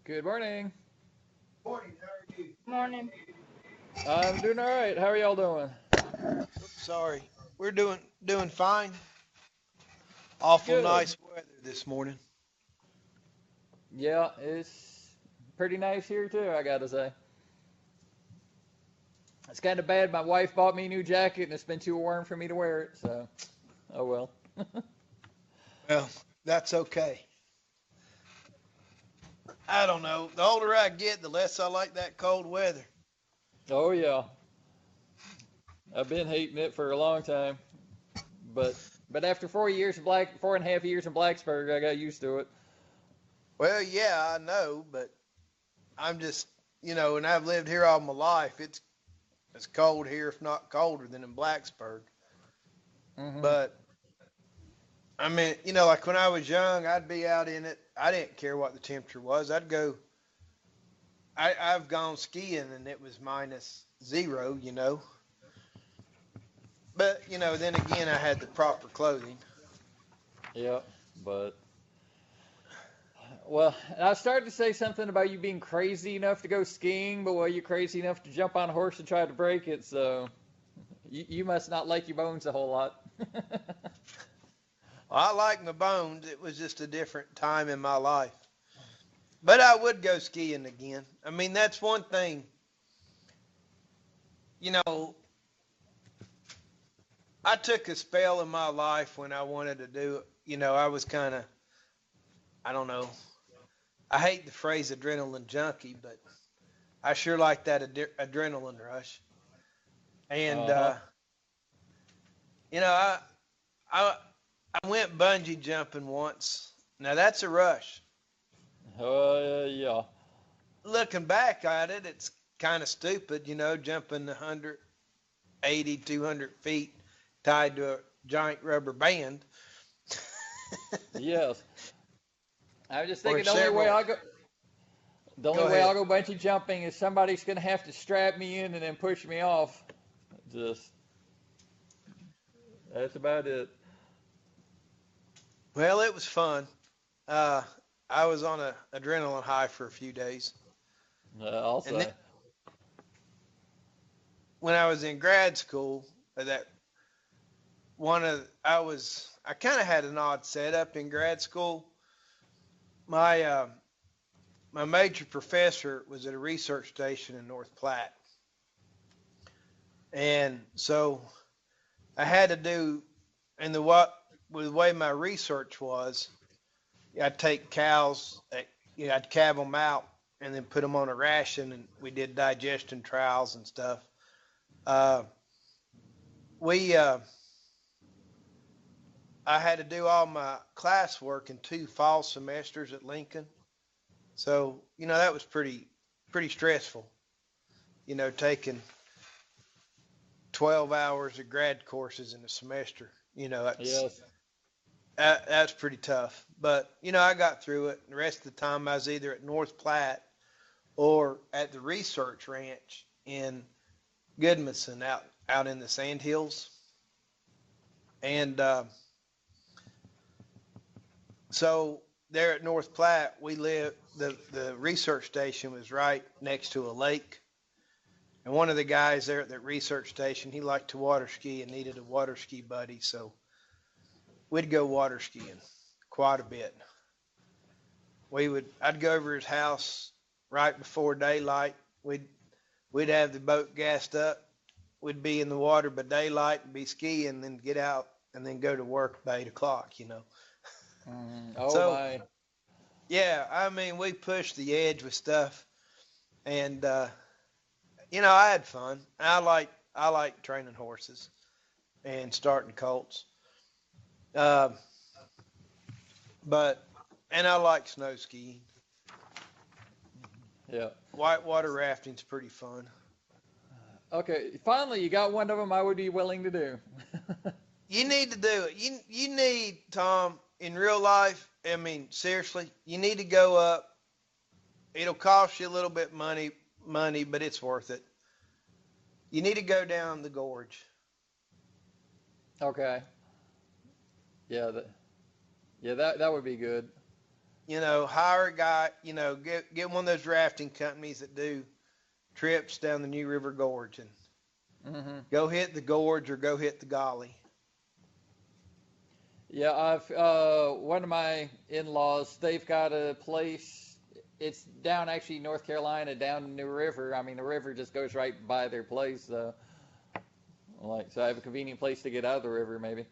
Good morning. Morning, how are you? Morning. I'm doing all right. How are y'all doing? Oops, sorry. We're doing fine. Awful Good. nice weather this morning. Yeah, it's pretty nice here too, I gotta say. It's kind of bad. My wife bought me a new jacket and it's been too warm for me to wear it, so oh well. Well, that's okay. I don't know. The older I get, the less I like that cold weather. Oh yeah. I've been hating it for a long time, but after 4 years of 4.5 years in Blacksburg, I got used to it. Well, yeah, I know, but I'm just, and I've lived here all my life. It's cold here, if not colder than in Blacksburg. Hmm. But I mean, like when I was young, I'd be out in it. I didn't care what the temperature was. I'd go. I've gone skiing and it was minus zero. But, then again, I had the proper clothing. Yeah, but well, I started to say something about you being crazy enough to go skiing, but well, you're crazy enough to jump on a horse and try to break it, so you must not like your bones a whole lot. Well, I like my bones. It was just a different time in my life. But I would go skiing again. I mean, that's one thing. You know, I took a spell in my life when I wanted to do it. I was kind of, I don't know, I hate the phrase adrenaline junkie, but I sure like that adrenaline rush. And, Uh-huh. you know, I, I, I went bungee jumping once. Now that's a rush. Yeah. Looking back at it, it's kind of stupid, jumping 180, 200 feet tied to a giant rubber band Yes. I was just or thinking the only go way ahead. I'll go bungee jumping is somebody's gonna have to strap me in and then push me off. Just that's about it. Well, it was fun. Uh, I was on a adrenaline high for a few days. I'll And then say. when I was in grad school, that I kind of had an odd setup in grad school. My, my major professor was at a research station in North Platte. And so I had to do, and with the way my research was, I'd take cows, I'd calve them out and then put them on a ration, and we did digestion trials and stuff. Uh, we, I had to do all my classwork in 2 fall semesters at Lincoln, so that was pretty stressful. Taking 12 hours of grad courses in a semester. Yes. That's pretty tough. But I got through it. The rest of the time, I was either at North Platte or at the research ranch in Goodmanson, out in the Sandhills. And so there at North Platte, we lived. The research station was right next to a lake. And one of the guys there at that research station, he liked to water ski and needed a water ski buddy. So we'd go water skiing quite a bit. I'd go over his house right before daylight. We'd have the boat gassed up. We'd be in the water by daylight and be skiing, then get out and then go to work by 8 o'clock. Oh So my. yeah, I mean, we pushed the edge with stuff, and I had fun. I like training horses and starting colts. Uh, but and I like snow skiing. Yeah. Whitewater rafting's pretty fun. Okay. Finally, you got one of them I would be willing to do. You need to do it. You need, Tom, in real life. I mean, seriously, you need to go up. It'll cost you a little bit money, but it's worth it. You need to go down the gorge. Okay. Yeah. Yeah. That would be good. hire a guy, get one of those rafting companies that do trips down the New River Gorge and Hmm. go hit the gorge or go hit the gully. Yeah, I've one of my in-laws, they've got a place. It's down actually North Carolina, down in the river. I mean, the river just goes right by their place. Like, so I have a convenient place to get out of the river, maybe.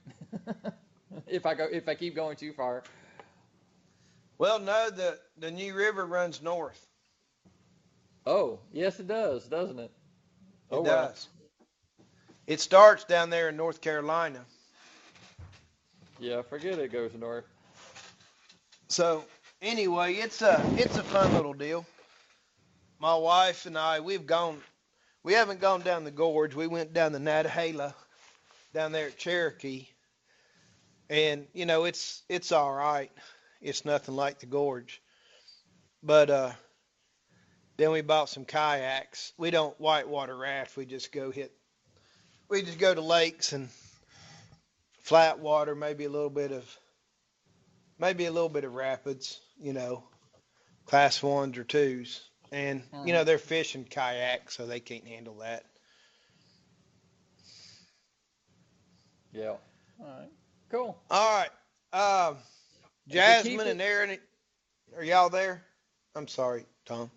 If I keep going too far. Well, no, the New River runs north. Oh, yes, it does, doesn't it? Oh It well. does. It starts down there in North Carolina. Yeah, forget it goes north. So anyway, it's a fun little deal. My wife and I, we haven't gone down the gorge. We went down the Natahala down there at Cherokee, and it's all right. It's nothing like the gorge. But then we bought some kayaks. We don't whitewater raft. We just go to lakes and flat water, maybe a little bit of rapids, class ones or twos. And Hmm. they're fishing kayaks, so they can't handle that. Yeah. All right. Cool. All right. Um, If it keeps Jasmine it, and Aaron, are y'all there? I'm sorry, Tom.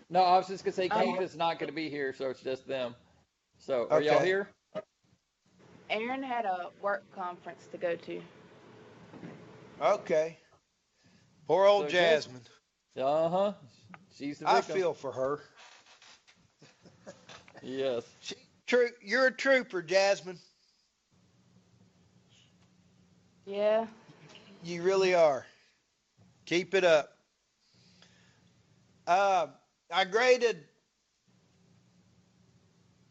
no, I was just gonna say Um, Keith is not gonna be here, so it's just them. So, are y'all Okay. here? Aaron had a work conference to go to. Okay. Poor old So just, Jasmine. uh-huh. She's the I victim. feel for her. Yes. You're a trooper, Jasmine. Yeah. You really are. Keep it up. Uh, I graded.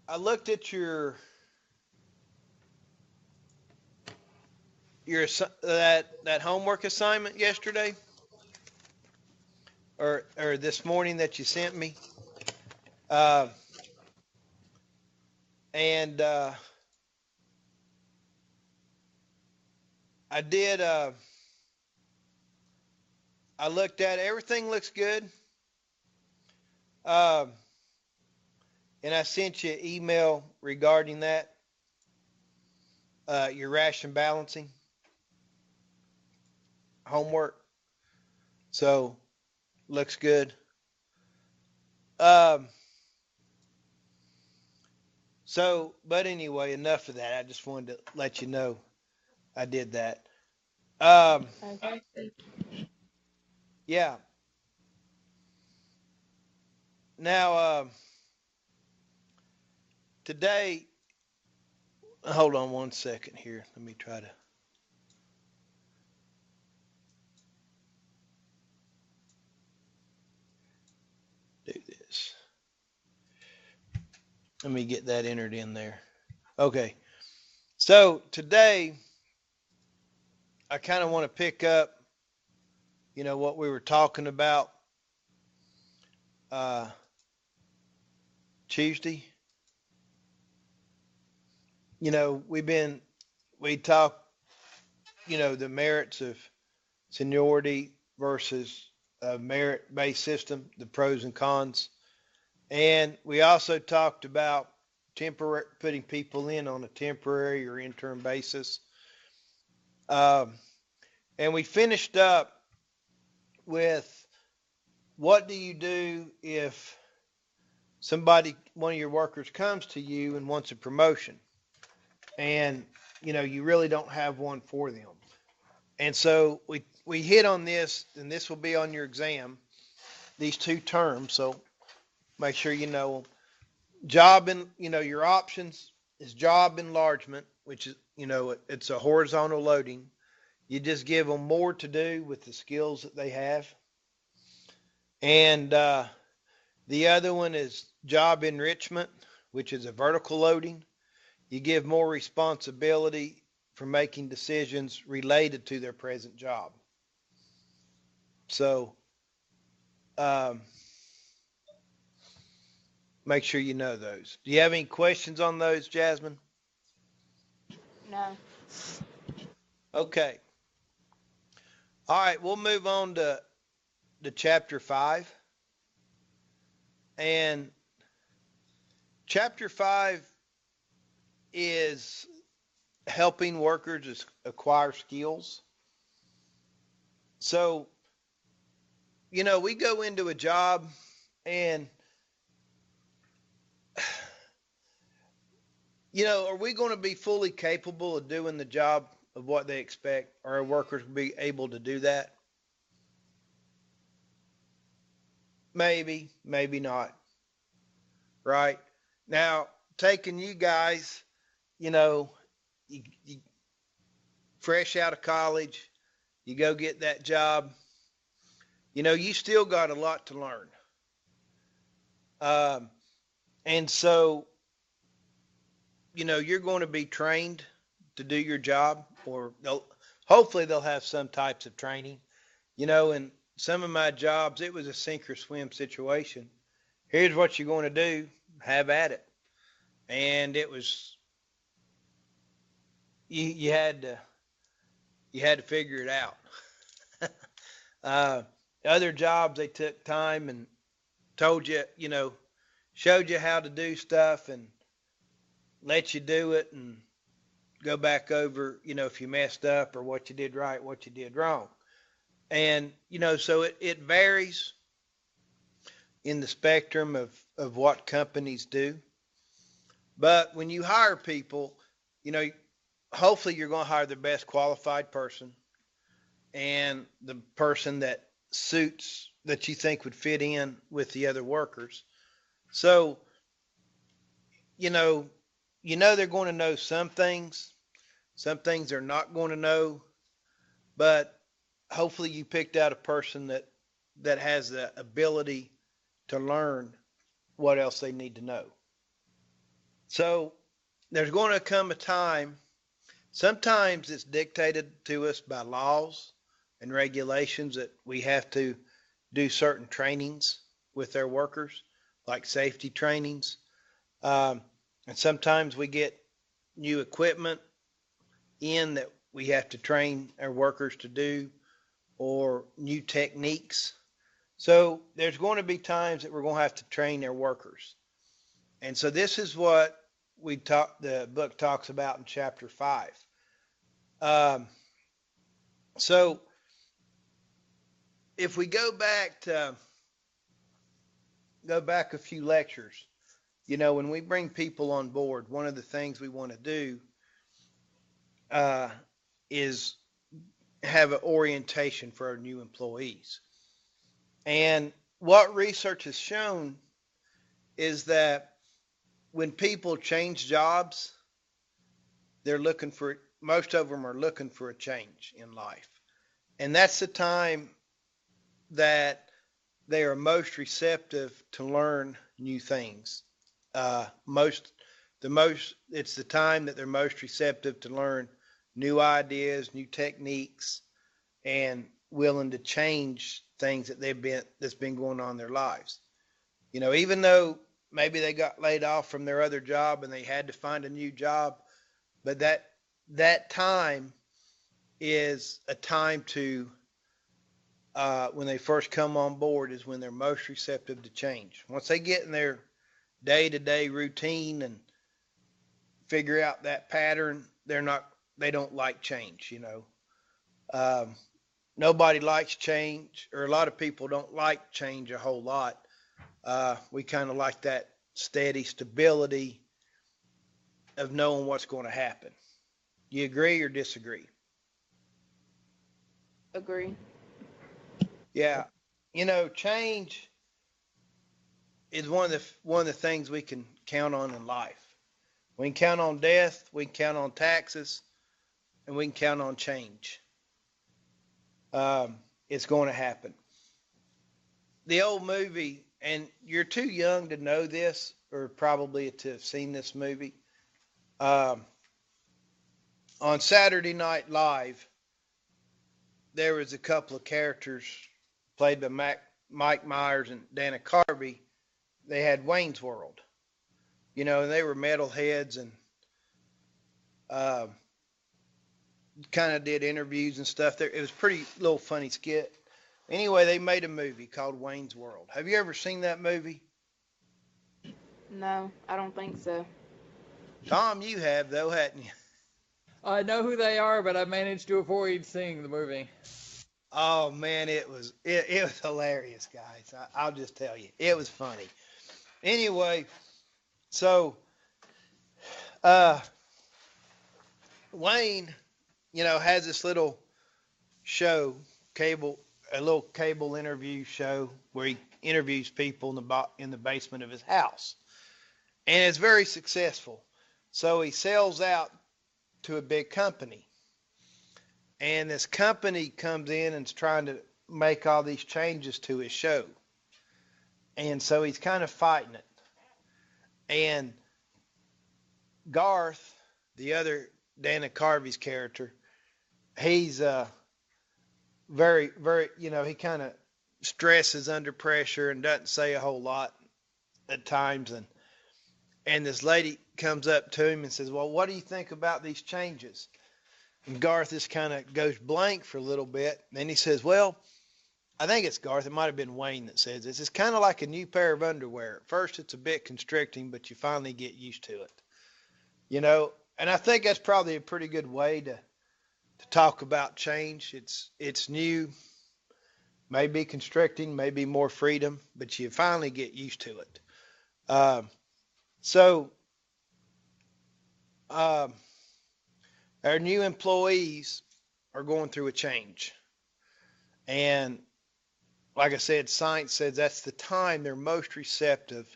I looked at that homework assignment yesterday, or this morning that you sent me, uh, and I did. I looked at it. Everything looks good. Uh, and I sent you an email regarding that. Your ration balancing homework. So looks good. Um, but anyway, enough of that. I just wanted to let you know I did that. Um, Okay. yeah. Now, today, hold on one second here. Let me try to do this. Let me get that entered in there. Okay. So today, I kind of want to pick up, what we were talking about uh, Tuesday. We talked, the merits of seniority versus a merit-based system, the pros and cons. And we also talked about putting people in on a temporary or interim basis. Um, and we finished up with what do you do if one of your workers comes to you and wants a promotion and, you really don't have one for them. And so we hit on this, and this will be on your exam, these two terms. So make sure you know job and your options is job enlargement, which is it's a horizontal loading. You just give them more to do with the skills that they have. And the other one is job enrichment, which is a vertical loading. You give more responsibility for making decisions related to their present job. So um, make sure you know those. Do you have any questions on those, Jasmine? No. Okay. All right, we'll move on to to chapter 5. And chapter 5 is helping workers acquire skills. So, we go into a job and, are we going to be fully capable of doing the job of what they expect? Are our workers be able to do that? Maybe, maybe not. Right? Now, taking you guys, you fresh out of college, you go get that job, you still got a lot to learn. And so, you're going to be trained to do your job, or hopefully they'll have some types of training. In some of my jobs, it was a sink or swim situation. Here's what you're going to do, have at it. And it was, you had to figure it out. Other jobs, they took time and told you, showed you how to do stuff and let you do it and go back over, if you messed up or what you did right, what you did wrong. And, so it varies in the spectrum of what companies do. But when you hire people, hopefully you're going to hire the best qualified person and the person that suits, that you think would fit in with the other workers. So, they're going to know some things they're not going to know, but hopefully you picked out a person that has the ability to learn what else they need to know. So there's going to come a time, sometimes it's dictated to us by laws and regulations that we have to do certain trainings with their workers, like safety trainings. And sometimes we get new equipment in that we have to train our workers to do, or new techniques. So there's going to be times that we're going to have to train their workers. And so this is what the book talks about in chapter 5. So if we go back a few lectures, when we bring people on board, one of the things we want to do is have an orientation for our new employees. And what research has shown is that when people change jobs, most of them are looking for a change in life. And that's the time that they are most receptive to learn new things. It's the time that they're most receptive to learn new ideas, new techniques, and willing to change things that's been going on in their lives. Even though maybe they got laid off from their other job and they had to find a new job, but that time is a time to, when they first come on board, is when they're most receptive to change. Once they get in their day-to-day routine and figure out that pattern, they don't like change. Nobody likes change, or a lot of people don't like change a whole lot. We kind of like that steady stability of knowing what's going to happen. You agree or disagree? Agree. Yeah. Change is one of the things we can count on in life. We can count on death, we can count on taxes, and we can count on change. It's going to happen. The old movie, and you're too young to know this, or probably to have seen this movie. On Saturday Night Live, there was a couple of characters played by Mike Myers and Dana Carvey. They had Wayne's World, and they were metalheads and kind of did interviews and stuff there. It was a pretty little funny skit. Anyway, they made a movie called Wayne's World. Have you ever seen that movie? No, I don't think so. Tom, you have though, hadn't you? I know who they are, but I managed to avoid seeing the movie. Oh man, it was hilarious, guys. I'll just tell you, it was funny. Anyway, so uh, Wayne, has this little show, a little cable interview show where he interviews people in the basement of his house, and it's very successful. So he sells out to a big company, and this company comes in and is trying to make all these changes to his show, and so he's kind of fighting it. And Garth, the other Dana Carvey's character, he's very, very, he kind of stresses under pressure and doesn't say a whole lot at times. And this lady comes up to him and says, "Well, what do you think about these changes?" And Garth just kind of goes blank for a little bit. Then he says, "Well, I think it's Garth. It might have been Wayne that says this. It's kind of like a new pair of underwear. At first, it's a bit constricting, but you finally get used to it." And I think that's probably a pretty good way to talk about change. It's new, maybe constricting, maybe more freedom, but you finally get used to it. So our new employees are going through a change. And like I said, science says that's the time they're most receptive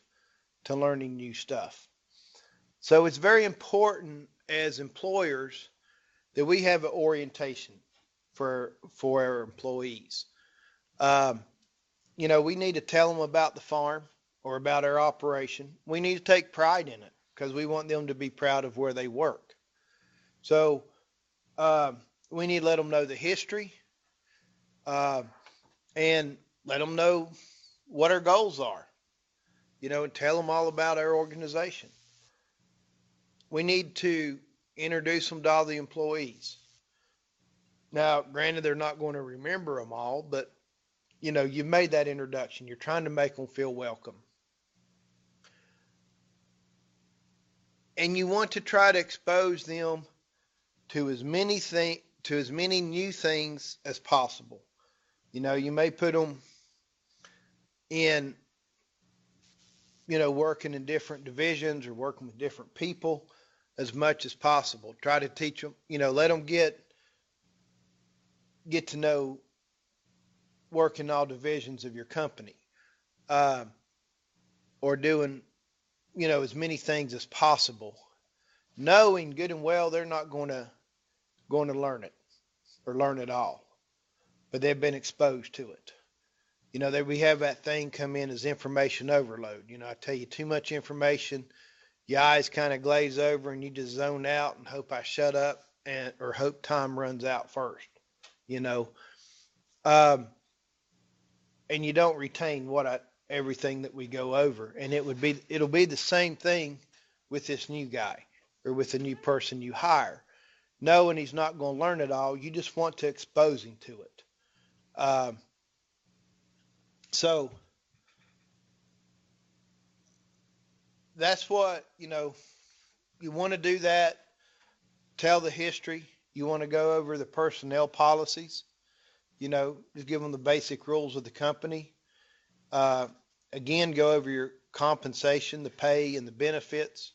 to learning new stuff. So it's very important as employers that we have an orientation for our employees. We need to tell them about the farm or about our operation. We need to take pride in it because we want them to be proud of where they work. So we need to let them know the history and let them know what our goals are, and tell them all about our organization. We need to introduce them to all the employees. Now, granted, they're not going to remember them all, but you've made that introduction. You're trying to make them feel welcome. And you want to try to expose them to as many new things as possible. You may put them in, working in different divisions or working with different people as much as possible. Try to teach them, let them get to know working all divisions of your company, or doing, as many things as possible, knowing good and well they're not going to learn it or learn it all, but they've been exposed to it. We have that thing come in as information overload. I tell you too much information, your eyes kind of glaze over and you just zone out and hope I shut up or hope time runs out first, and you don't retain everything that we go over. And it'll be the same thing with this new guy or with the new person you hire. Knowing he's not going to learn it all, you just want to expose him to it. So that's what, you want to do that. Tell the history. You want to go over the personnel policies, just give them the basic rules of the company. Again, go over your compensation, the pay and the benefits,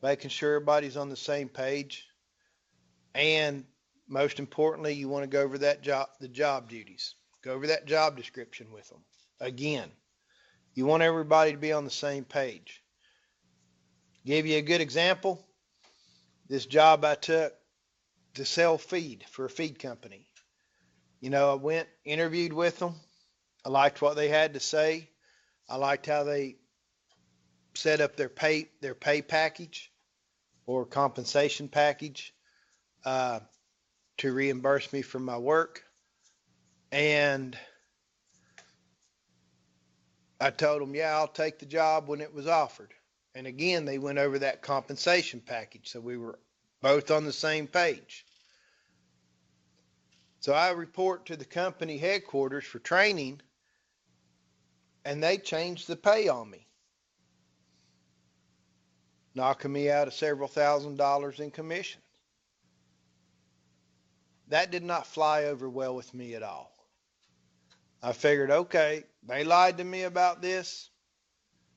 making sure everybody's on the same page. And most importantly, you want to go over the job duties. Go over that job description with them. Again, you want everybody to be on the same page. Give you a good example. This job I took to sell feed for a feed company. I went, interviewed with them. I liked what they had to say. I liked how they set up their pay package or compensation package to reimburse me for my work. And I told them, yeah, I'll take the job when it was offered. And again, they went over that compensation package. So we were both on the same page. So I report to the company headquarters for training, and they changed the pay on me, knocking me out of several $1,000s in commission. That did not fly over well with me at all. I figured, okay, they lied to me about this.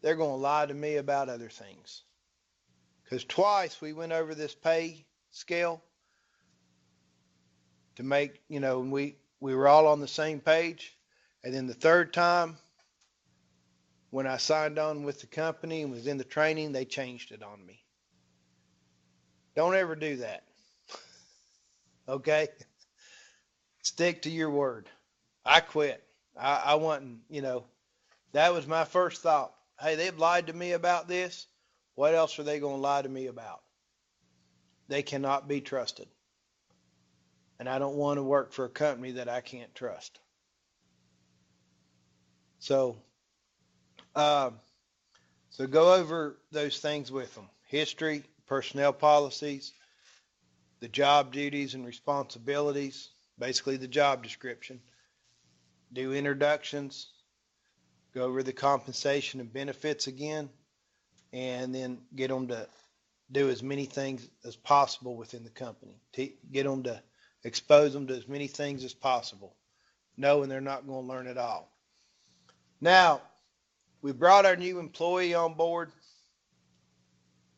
They're going to lie to me about other things. Because twice we went over this pay scale to make, we were all on the same page. And then the third time, when I signed on with the company and was in the training, they changed it on me. Don't ever do that. Okay? Stick to your word. I quit. I wasn't, that was my first thought. Hey, they've lied to me about this. What else are they going to lie to me about? They cannot be trusted. And I don't want to work for a company that I can't trust. So go over those things with them. History, personnel policies, the job duties and responsibilities, basically the job description. Do introductions, go over the compensation and benefits again, and then get them to do as many things as possible within the company. Get them to expose them to as many things as possible, knowing they're not going to learn it all. Now, we brought our new employee on board,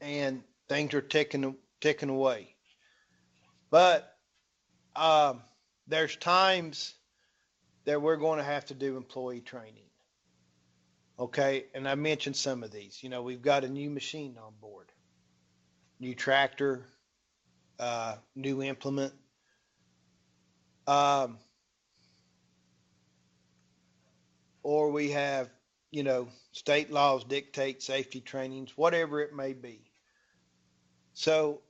and things are ticking away. But there's times that we're going to have to do employee training. Okay, and I mentioned some of these. We've got a new machine on board, new tractor, new implement. Or we have, state laws dictate safety trainings, whatever it may be. So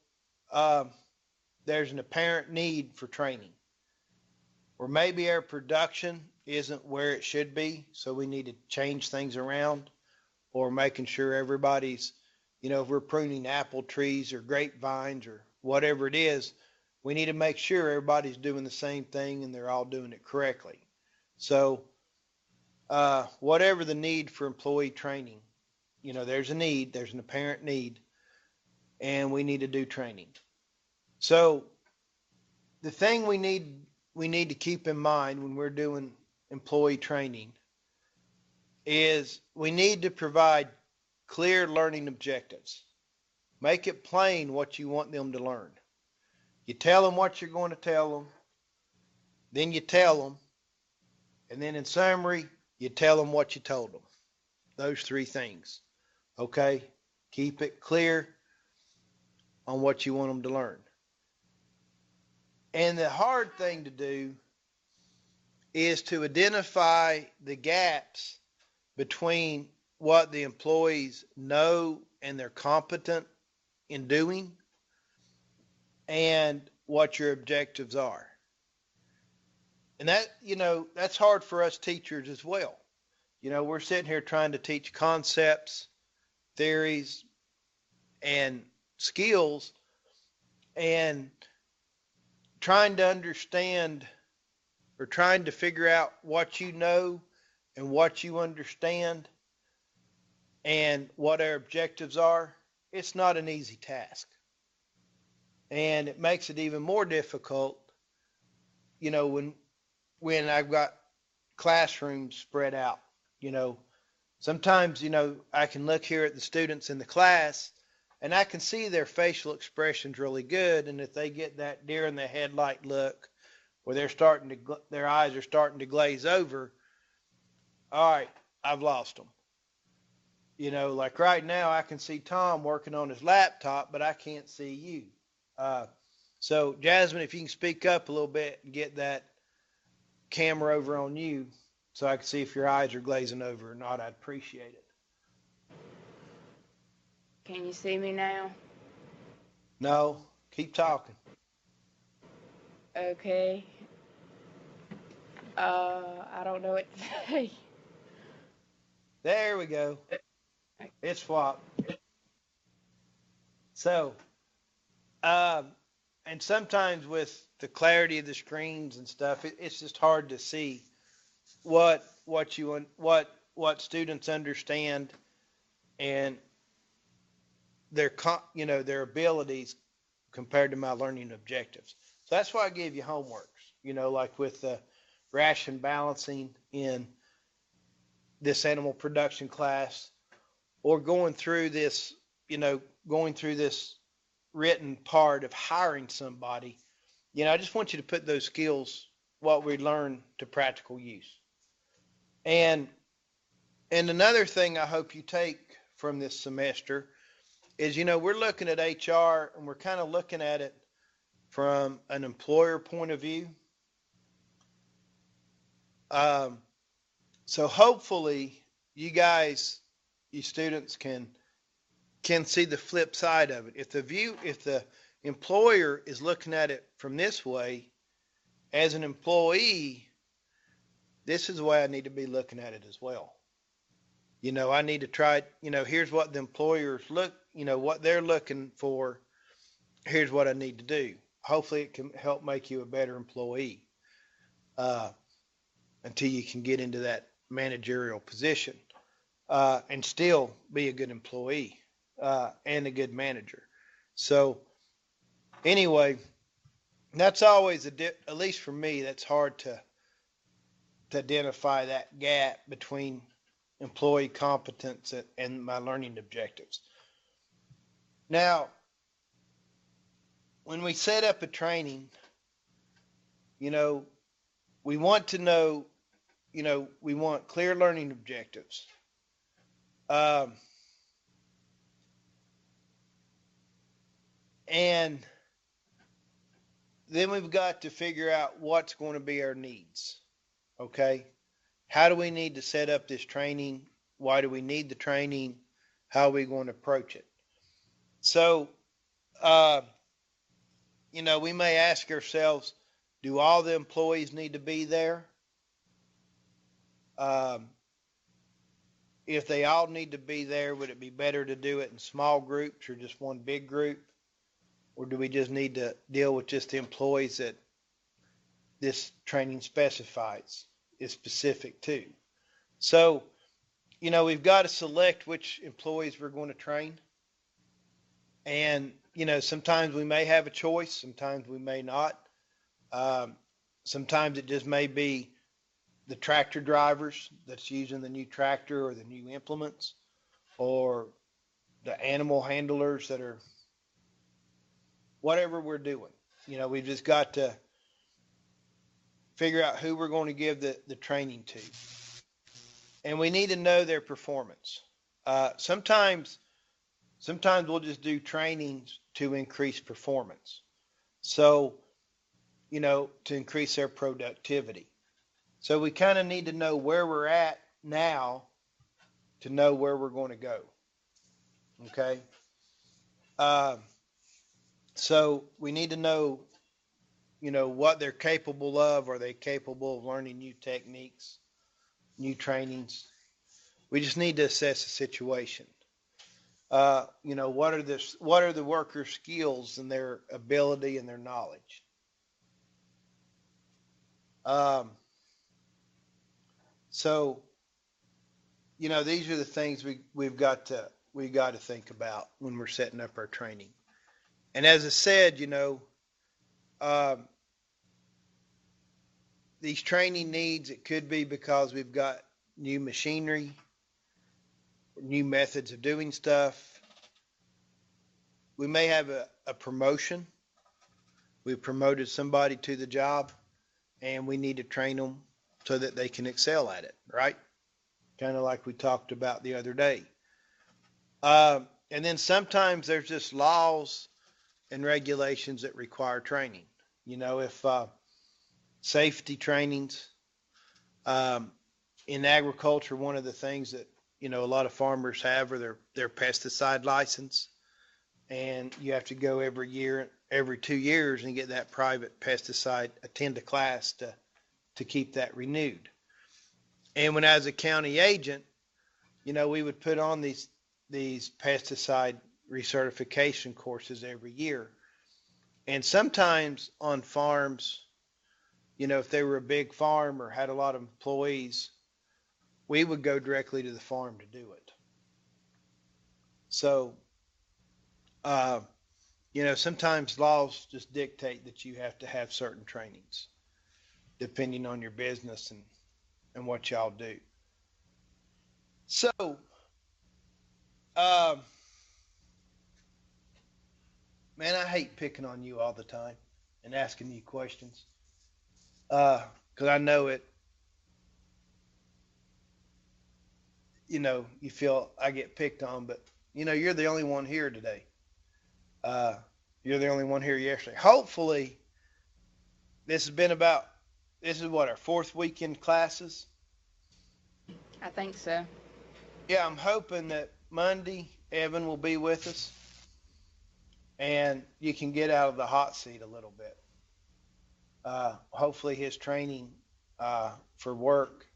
there's an apparent need for training. Or maybe our production isn't where it should be, so we need to change things around, or making sure everybody's, if we're pruning apple trees or grapevines or whatever it is, we need to make sure everybody's doing the same thing and they're all doing it correctly. So whatever the need for employee training, there's a need, there's an apparent need, and we need to do training. So the thing we need to keep in mind when we're doing employee training is we need to provide clear learning objectives. Make it plain what you want them to learn. You tell them what you're going to tell them, then you tell them, and then in summary, you tell them what you told them. Those three things. Okay? Keep it clear on what you want them to learn. And the hard thing to do is to identify the gaps between what the employees know and they're competent in doing and what your objectives are. And that, that's hard for us teachers as well. We're sitting here trying to teach concepts, theories, and skills, and trying to understand or trying to figure out what you know and what you understand and what our objectives are. It's not an easy task. And it makes it even more difficult, when I've got classrooms spread out. Sometimes, I can look here at the students in the class and I can see their facial expressions really good. And if they get that deer in the headlight look where their eyes are starting to glaze over, all right, I've lost them. Like right now I can see Tom working on his laptop, but I can't see you. So Jasmine, if you can speak up a little bit and get that camera over on you so I can see if your eyes are glazing over or not, I'd appreciate it. Can you see me now? No, keep talking. Okay. I don't know what to say. There we go. It's swapped. So, and sometimes with the clarity of the screens and stuff, it's just hard to see what students understand and their abilities compared to my learning objectives. So that's why I gave you homeworks, like with the ration balancing in this animal production class, or going through this written part of hiring somebody. I just want you to put those skills, what we learn, to practical use. And another thing I hope you take from this semester is, we're looking at HR and we're kind of looking at it from an employer point of view. So hopefully you students can see the flip side of it. If the employer is looking at it from this way, as an employee, this is the way I need to be looking at it as well. I need to try, here's what the employers what they're looking for. Here's what I need to do. Hopefully it can help make you a better employee until you can get into that managerial position and still be a good employee and a good manager. So anyway, that's always at least for me, that's hard to identify that gap between employee competence and my learning objectives. Now, when we set up a training, we want to know, we want clear learning objectives. And then we've got to figure out what's going to be our needs. Okay? How do we need to set up this training? Why do we need the training? How are we going to approach it? So, we may ask ourselves, do all the employees need to be there? If they all need to be there, would it be better to do it in small groups or just one big group? Or do we just need to deal with just the employees that this training specifies, is specific to? So, we've got to select which employees we're going to train. And, sometimes we may have a choice, sometimes we may not. Sometimes it just may be the tractor drivers that's using the new tractor or the new implements, or the animal handlers that are, whatever we're doing. We've just got to figure out who we're going to give the training to. And we need to know their performance. Sometimes we'll just do trainings to increase performance. So, to increase their productivity. So we kind of need to know where we're at now to know where we're going to go. Okay? So we need to know, what they're capable of. Are they capable of learning new techniques, new trainings? We just need to assess the situation. What are the workers' skills and their ability and their knowledge? So, these are the things we've got to think about when we're setting up our training. And as I said, these training needs, it could be because we've got new machinery, new methods of doing stuff. We may have a promotion. We've promoted somebody to the job and we need to train them so that they can excel at it, right? Kind of like we talked about the other day. And then sometimes there's just laws and regulations that require training. If safety trainings, in agriculture, one of the things that, a lot of farmers have are their pesticide license. And you have to go every 2 years and get that private pesticide, attend a class to keep that renewed. And when I was a county agent, we would put on these pesticide recertification courses every year. And sometimes on farms, if they were a big farm or had a lot of employees, we would go directly to the farm to do it. So, uh, sometimes laws just dictate that you have to have certain trainings depending on your business and what y'all do. So, um, man, I hate picking on you all the time and asking you questions. Because I know it, you feel I get picked on, but you're the only one here today. Uh, you're the only one here yesterday. Hopefully, this has been about, this is what, our fourth weekend classes? I think so. Yeah, I'm hoping that Monday, Evan will be with us and you can get out of the hot seat a little bit. Hopefully his training for work,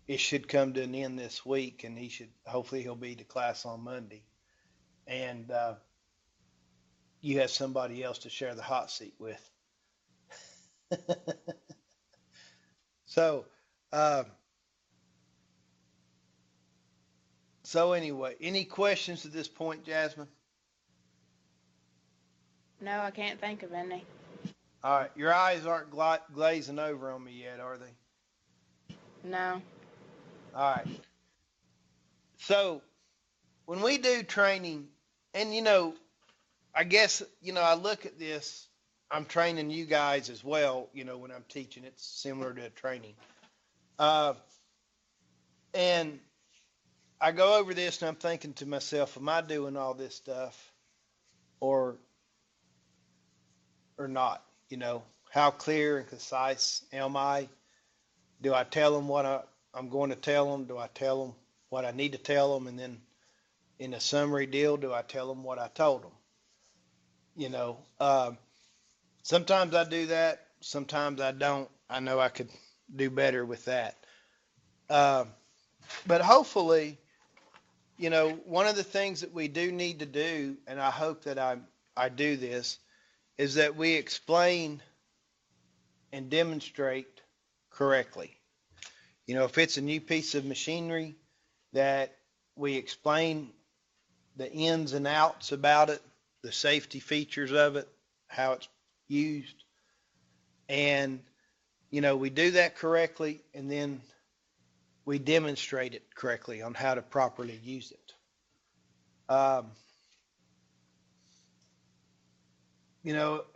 it should come to an end this week, and hopefully he'll be to class on Monday. And you have somebody else to share the hot seat with. So, uh, anyway, any questions at this point, Jasmine? No, I can't think of any. All right, your eyes aren't glazing over on me yet, are they? No. All right. So, when we do training, and I guess, I look at this, I'm training you guys as well, when I'm teaching, it's similar to training. And I go over this and I'm thinking to myself, am I doing all this stuff or not? How clear and concise am I? Do I tell them what I'm going to tell them? Do I tell them what I need to tell them? And then in a summary deal, do I tell them what I told them? Sometimes I do that. Sometimes I don't. I know I could do better with that. But hopefully, one of the things that we do need to do, and I hope that I do this, is that we explain and demonstrate correctly. If it's a new piece of machinery, that we explain the ins and outs about it, the safety features of it, how it's used. And, we do that correctly, and then we demonstrate it correctly on how to properly use it.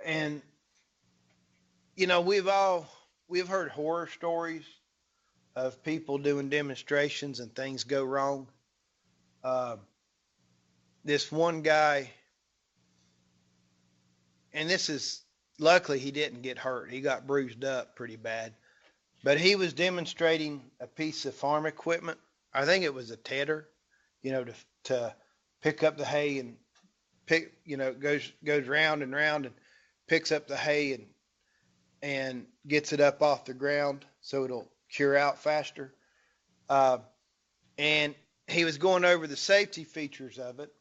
And, we've heard horror stories of people doing demonstrations and things go wrong. This one guy, and luckily he didn't get hurt. He got bruised up pretty bad, but he was demonstrating a piece of farm equipment. I think it was a tedder, to pick up the hay and goes round and round and picks up the hay and gets it up off the ground so it'll cure out faster. And he was going over the safety features of it,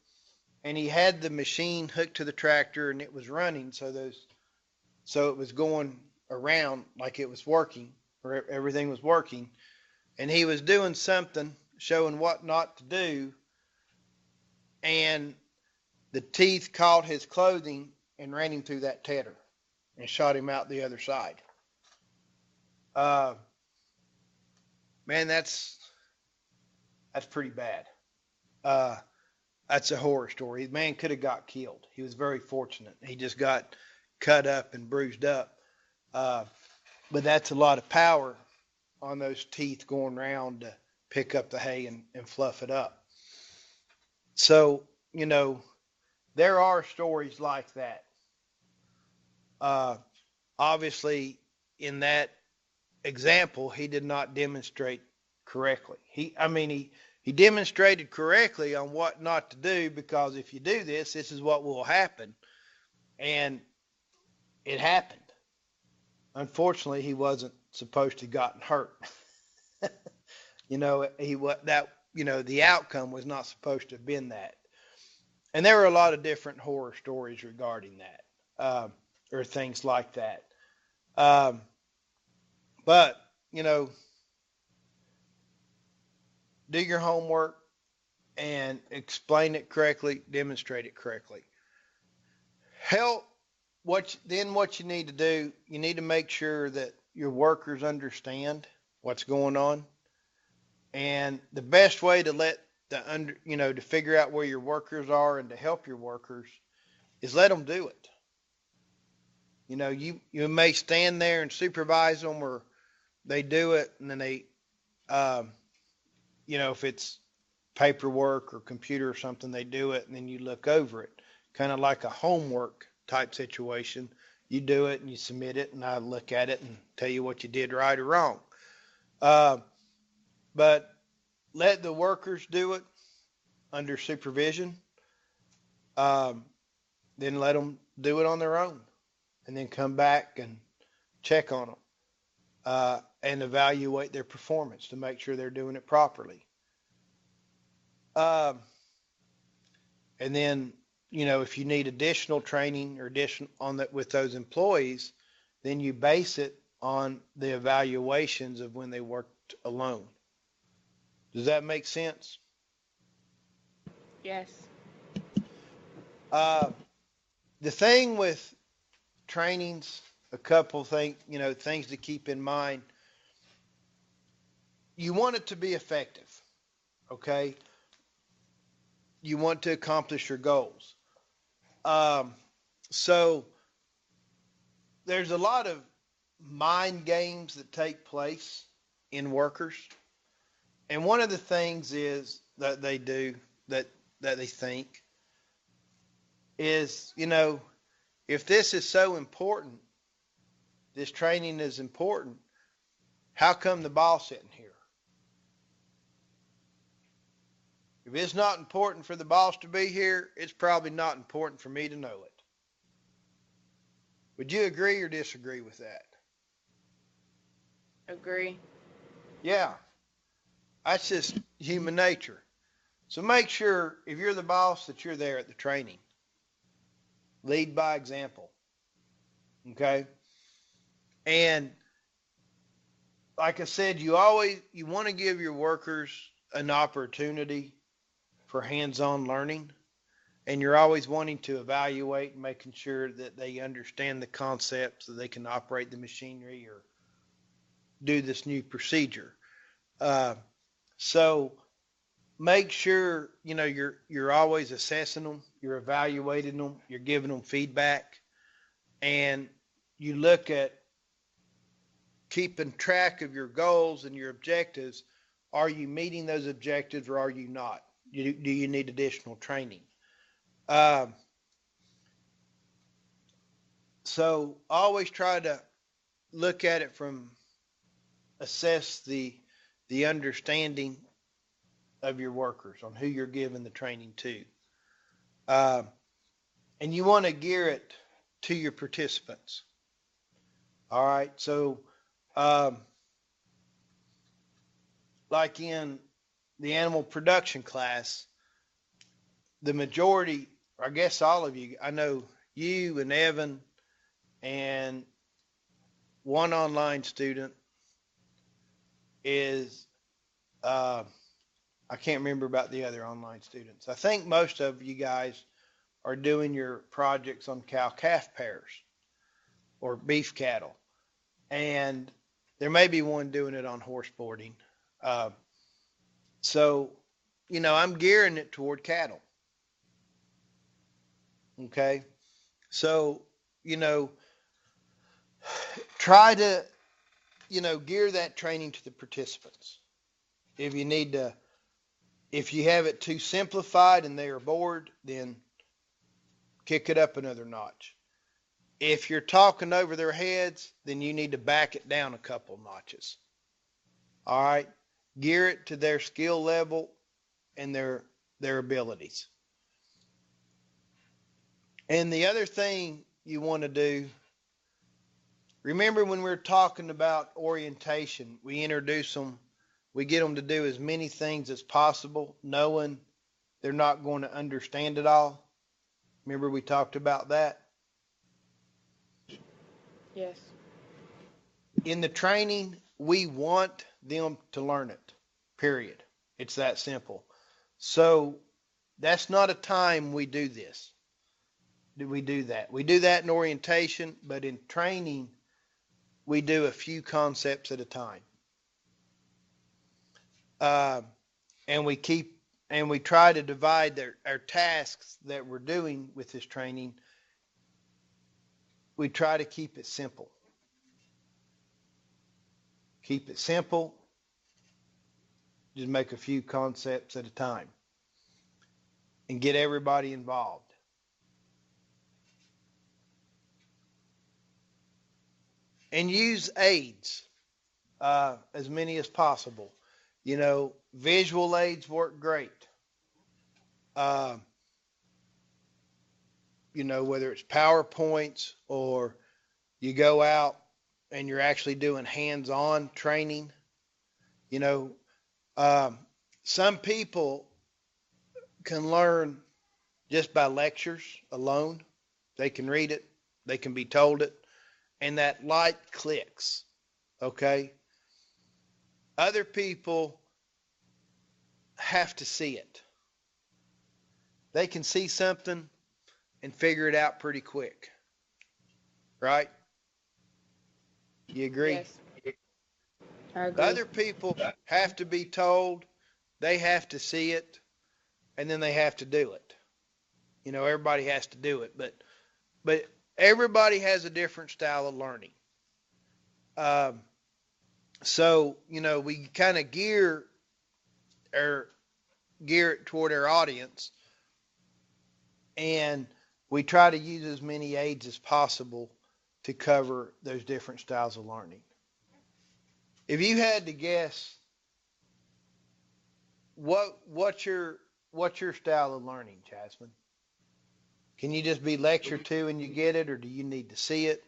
and he had the machine hooked to the tractor and it was running. So it was going around like it was working, or everything was working. And he was doing something, showing what not to do. And the teeth caught his clothing and ran him through that tedder and shot him out the other side. Man, that's pretty bad. That's a horror story. The man could have got killed. He was very fortunate. He just got cut up and bruised up. But that's a lot of power on those teeth going around to pick up the hay and fluff it up. So, there are stories like that. Obviously, in that example, he did not demonstrate correctly. He demonstrated correctly on what not to do, because if you do this, this is what will happen. And it happened. Unfortunately, he wasn't supposed to have gotten hurt. The outcome was not supposed to have been that. And there were a lot of different horror stories regarding that. or things like that. Um, but, do your homework and explain it correctly, demonstrate it correctly. Help what you need to do, you need to make sure that your workers understand what's going on. And the best way to to figure out where your workers are and to help your workers is let them do it. You may stand there and supervise them, or they do it, and then um, if it's paperwork or computer or something, they do it, and then you look over it, kind of like a homework type situation. You do it and you submit it, and I look at it and tell you what you did right or wrong. But let the workers do it under supervision. Then let them do it on their own, and then come back and check on them and evaluate their performance to make sure they're doing it properly. And then, if you need additional training or additional on that with those employees, then you base it on the evaluations of when they worked alone. Does that make sense? Yes. The thing with trainings, a couple things to keep in mind. You want it to be effective, okay? You want to accomplish your goals. So there's a lot of mind games that take place in workers. And one of the things is that they do that they think is, if this is so important, this training is important, how come the boss isn't here? If it's not important for the boss to be here, it's probably not important for me to know it. Would you agree or disagree with that? Agree. Yeah, that's just human nature. So make sure, if you're the boss, that you're there at the training. Lead by example. Okay? And like I said, you want to give your workers an opportunity for hands-on learning, and you're always wanting to evaluate and making sure that they understand the concepts so they can operate the machinery or do this new procedure. So make sure you're always assessing them, you're evaluating them, you're giving them feedback, and you look at keeping track of your goals and your objectives. Are you meeting those objectives or are you not? Do you need additional training? So always try to look at it assess the understanding of your workers on who you're giving the training to. And you want to gear it to your participants. All right. So, like in the animal production class, the majority, or I guess all of you, I know you and Evan and one online student is, I can't remember about the other online students. I think most of you guys are doing your projects on cow-calf pairs or beef cattle. And there may be one doing it on horse boarding. So, I'm gearing it toward cattle. Okay. So, try to, gear that training to the participants. If you have it too simplified and they are bored, then kick it up another notch. If you're talking over their heads, then you need to back it down a couple notches. All right. Gear it to their skill level and their abilities. And the other thing you want to do, remember when we were talking about orientation, we introduce them, we get them to do as many things as possible, knowing they're not going to understand it all. Remember we talked about that? Yes. In the training, we want them to learn it, period. It's that simple. So that's not a time we do this. Do we do that? We do that in orientation, but in training, we do a few concepts at a time. Uh, and we try to divide our tasks that we're doing with this training. We try to keep it simple. Keep it simple. Just make a few concepts at a time and get everybody involved. And use aids, as many as possible. Visual aids work great. Uh, whether it's PowerPoints or you go out and you're actually doing hands-on training. You know, some people can learn just by lectures alone. They can read it, they can be told it, and that light clicks. Okay? Other people have to see it. They can see something and figure it out pretty quick. Right? You agree? Yes. I The agree. other people have to be told, they have to see it, and then they have to do it. Everybody has to do it, but everybody has a different style of learning. So we kind of gear it toward our audience, and we try to use as many aids as possible to cover those different styles of learning. If you had to guess, what's your style of learning, Jasmine? Can you just be lectured to and you get it, or do you need to see it?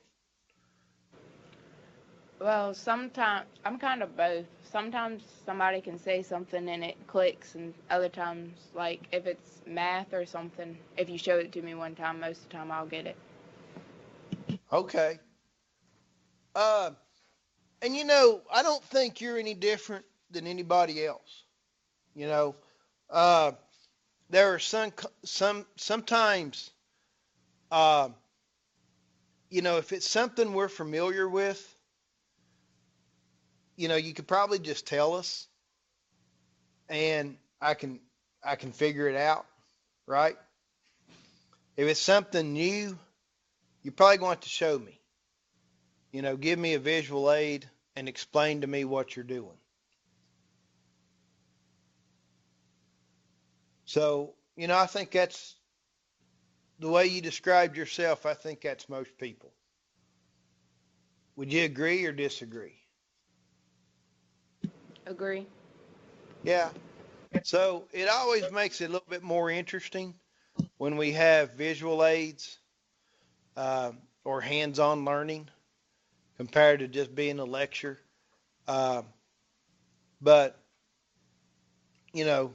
Well, sometimes I'm kind of both. Sometimes somebody can say something and it clicks, and other times, like if it's math or something, if you show it to me one time, most of the time I'll get it. Okay. And I don't think you're any different than anybody else. You know, uh, there are sometimes, uh, if it's something we're familiar with, you could probably just tell us, and I can figure it out, right? If it's something new, you're probably going to have to show me. Give me a visual aid and explain to me what you're doing. So, I think that's the way you described yourself. I think that's most people. Would you agree or disagree? Agree? Yeah. So it always makes it a little bit more interesting when we have visual aids uh, or hands-on learning compared to just being a lecture. Uh, but, you know,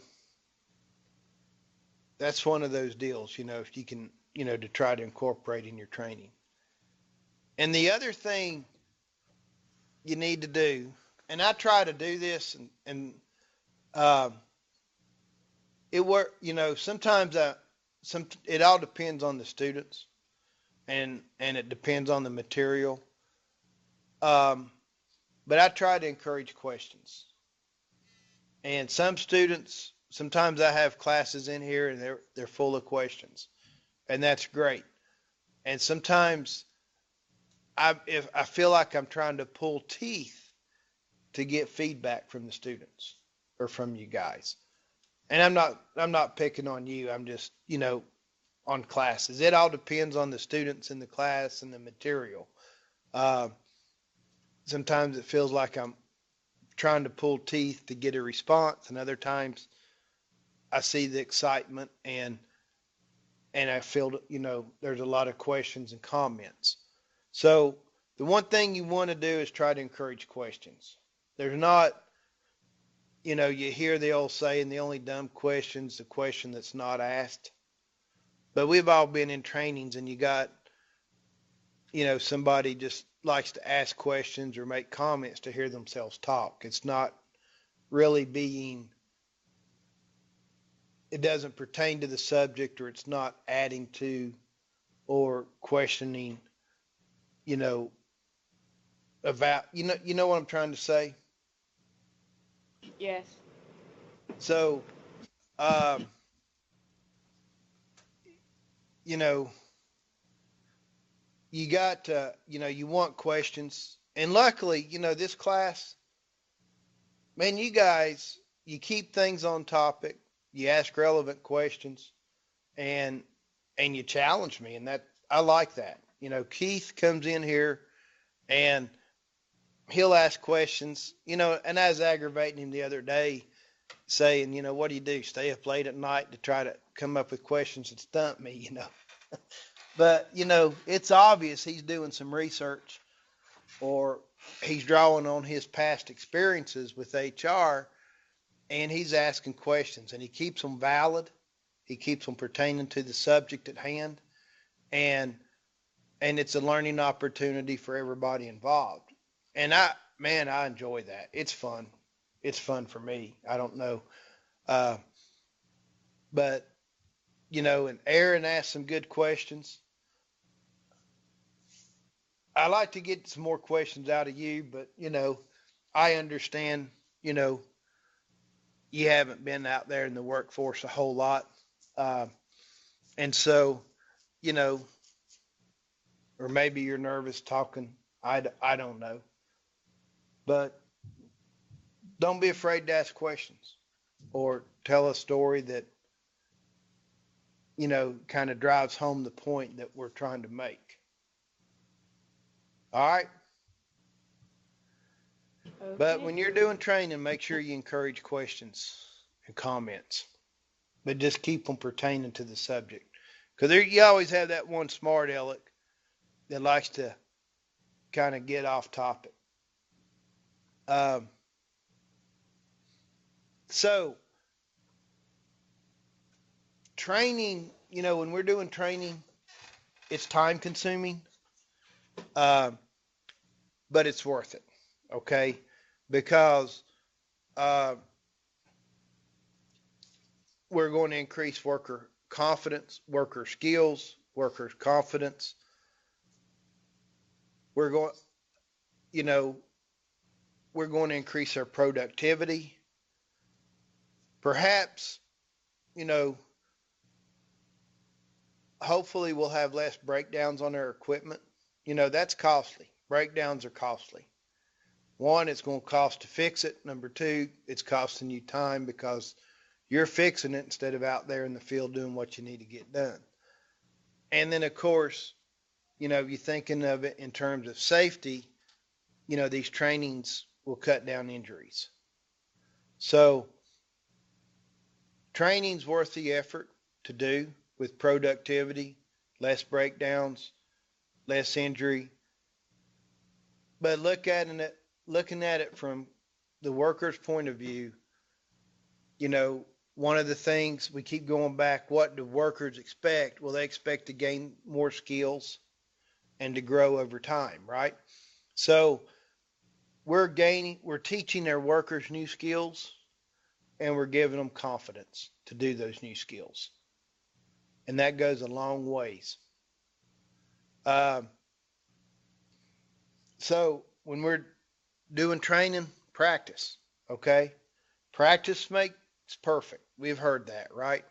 that's one of those deals, if you can, to try to incorporate in your training. And the other thing you need to do, and I try to do this, and uh, sometimes it all depends on the students, and it depends on the material. Um, but I try to encourage questions. And some students, sometimes I have classes in here and they're full of questions, and that's great. And sometimes if I feel like I'm trying to pull teeth to get feedback from the students or from you guys. And I'm not picking on you. I'm just, on classes. It all depends on the students in the class and the material. Uh, Sometimes it feels like I'm trying to pull teeth to get a response, and other times I see the excitement and I feel, there's a lot of questions and comments. So the one thing you want to do is try to encourage questions. There's not, you hear the old saying, the only dumb question's the question that's not asked. But we've all been in trainings and you got, somebody just, likes to ask questions or make comments to hear themselves talk. It's not really being, it doesn't pertain to the subject, or it's not adding to or questioning, you know, about, you know what I'm trying to say? Yes. So, um, you know, you got, you want questions. And luckily, this class, man, you guys, you keep things on topic, you ask relevant questions, and you challenge me, and that I like that. Keith comes in here and he'll ask questions, and I was aggravating him the other day saying, what do you do? Stay up late at night to try to come up with questions that stump me. But, it's obvious he's doing some research, or he's drawing on his past experiences with HR, and he's asking questions, and he keeps them valid. He keeps them pertaining to the subject at hand, and it's a learning opportunity for everybody involved. And I enjoy that. It's fun. It's fun for me. I don't know. But, and Aaron asked some good questions. I like to get some more questions out of you, but, I understand, you haven't been out there in the workforce a whole lot. And so, you know, or maybe you're nervous talking. I don't know. But don't be afraid to ask questions or tell a story that, kind of drives home the point that we're trying to make. All right. But Okay. when you're doing training, make sure you encourage questions and comments, but just keep them pertaining to the subject. Because you always have that one smart aleck that likes to kind of get off topic. So training, when we're doing training, it's time consuming, uh, but it's worth it. Okay. Because uh, we're going to increase worker confidence, worker skills, workers' confidence. We're going, you know, we're going to increase our productivity. Perhaps, you know, hopefully we'll have less breakdowns on our equipment. That's costly. Breakdowns are costly. One, it's going to cost to fix it. Number two, it's costing you time because you're fixing it instead of out there in the field doing what you need to get done. And then, of course, you're thinking of it in terms of safety, these trainings will cut down injuries. So training's worth the effort to do with productivity, less breakdowns, less injury. But looking at it from the worker's point of view, one of the things we keep going back, what do workers expect? Well, they expect to gain more skills and to grow over time, right? So we're teaching our workers new skills, and we're giving them confidence to do those new skills. And that goes a long ways. So when we're doing training, practice, okay? Practice makes perfect. We've heard that, right?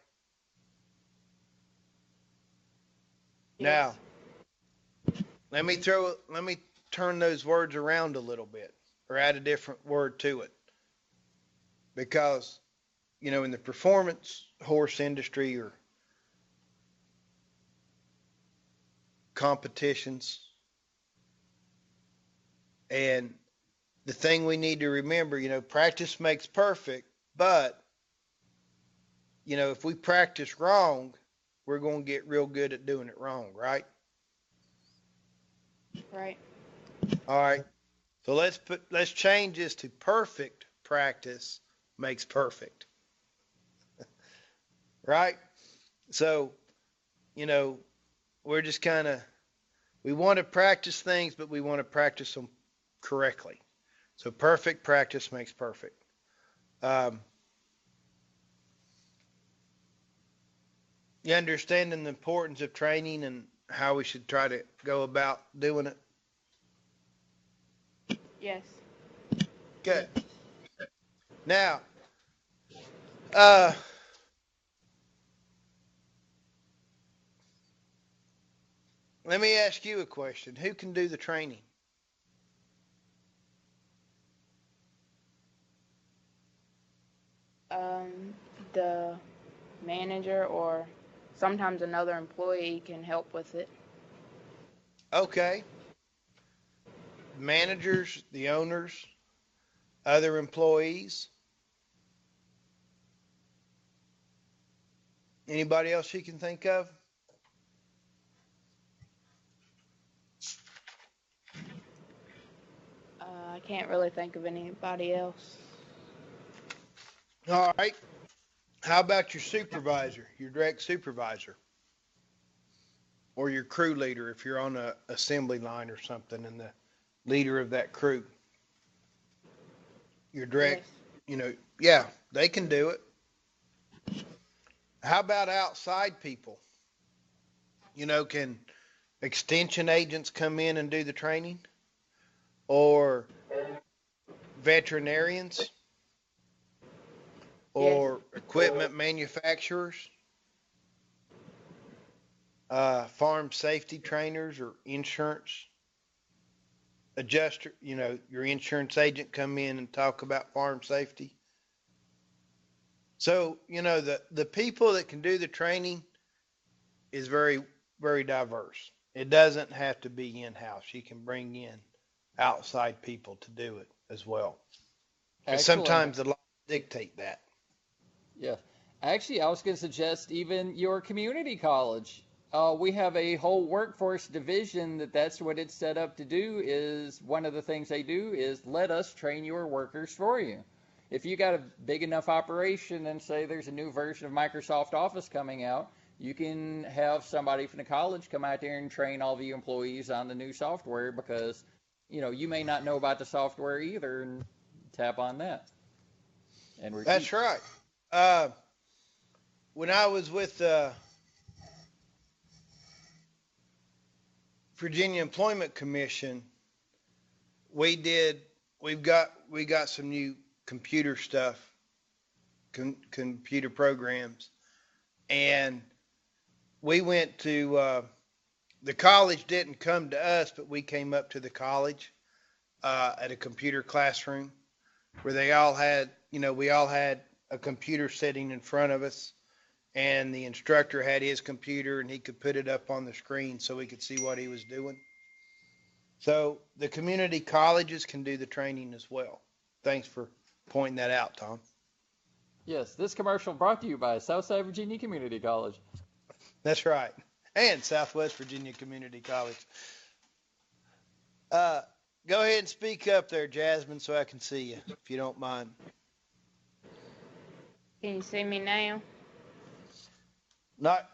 Yes. Now, let me turn those words around a little bit or add a different word to it. Because, in the performance horse industry or competitions, and the thing we need to remember, practice makes perfect, but, if we practice wrong, we're going to get real good at doing it wrong, right? Right. All right. So let's change this to perfect practice makes perfect. Right? So, we're just kind of We want to practice things, but we want to practice them correctly. So perfect practice makes perfect. You understanding the importance of training and how we should try to go about doing it? Yes. Good. Now, uh, let me ask you a question. Who can do the training? The manager or sometimes another employee can help with it. Okay. Managers, the owners, other employees. Anybody else you can think of? I can't really think of anybody else. All right. How about your supervisor, your direct supervisor? Or your crew leader if you're on a assembly line or something and the leader of that crew. Your direct, Yes. yeah, they can do it. How about outside people? Can extension agents come in and do the training? Or veterinarians? Yes. Or equipment manufacturers? Farm safety trainers or insurance adjuster, your insurance agent come in and talk about farm safety. So, the people that can do the training is very, very diverse. It doesn't have to be in-house. You can bring in outside people to do it as well. Because Excellent. sometimes the laws dictate that. Yeah. Actually, I was going to suggest even your community college. We have a whole workforce division that's what it's set up to do. Is one of the things they do is let us train your workers for you. If you got a big enough operation and say there's a new version of Microsoft Office coming out, you can have somebody from the college come out there and train all the employees on the new software because, you may not know about the software either and tap on that and repeat. That's right. When I was with Virginia Employment Commission, we got some new computer stuff, computer programs, and we went to the college didn't come to us, but we came up to the college at a computer classroom where we all had a computer sitting in front of us, and the instructor had his computer and he could put it up on the screen so we could see what he was doing. So the community colleges can do the training as well. Thanks for pointing that out, Tom. Yes, this commercial brought to you by Southside Virginia Community College. That's right. And Southwest Virginia Community College. Go ahead and speak up there, Jasmine, so I can see you, if you don't mind. Can you see me now?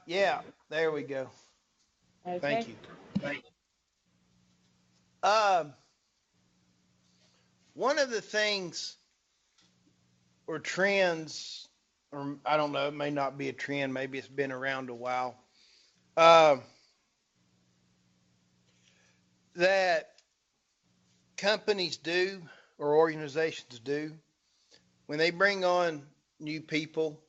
Yeah, there we go. Okay. Thank you. One of the things or trends, or I don't know, it may not be a trend, maybe it's been around a while, that companies do or organizations do when they bring on new people,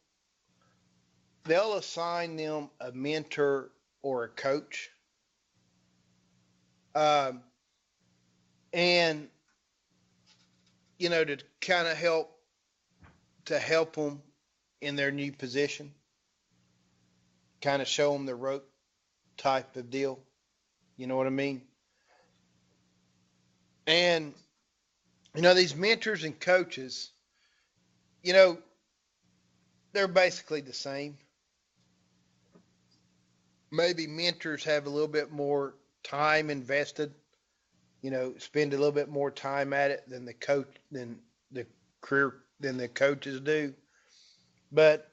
they'll assign them a mentor or a coach. And, to kind of help them in their new position, kind of show them the rope type of deal. You know what I mean? And, these mentors and coaches, they're basically the same. Maybe mentors have a little bit more time invested, spend a little bit more time at it than the coaches do. But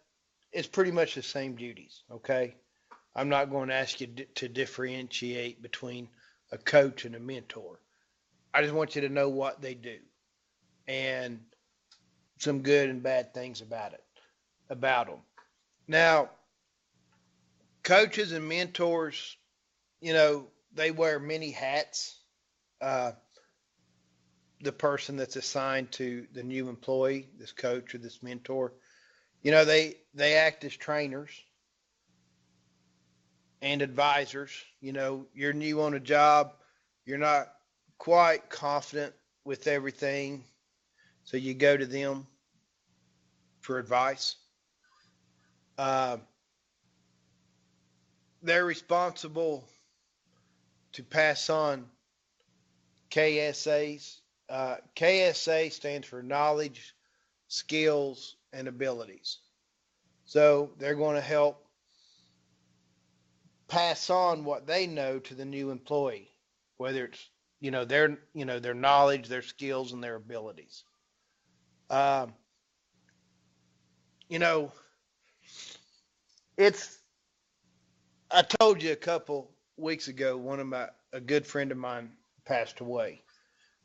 it's pretty much the same duties, okay? I'm not going to ask you to differentiate between a coach and a mentor. I just want you to know what they do and some good and bad things about them. Now, coaches and mentors, they wear many hats. Uh, the person that's assigned to the new employee, this coach or this mentor, they act as trainers and advisors. You're new on a job, you're not quite confident with everything, so you go to them for advice. They're responsible to pass on KSAs. KSA stands for knowledge, skills, and abilities. So they're going to help pass on what they know to the new employee, whether it's their knowledge, their skills, and their abilities. It's I told you a couple weeks ago, a good friend of mine passed away.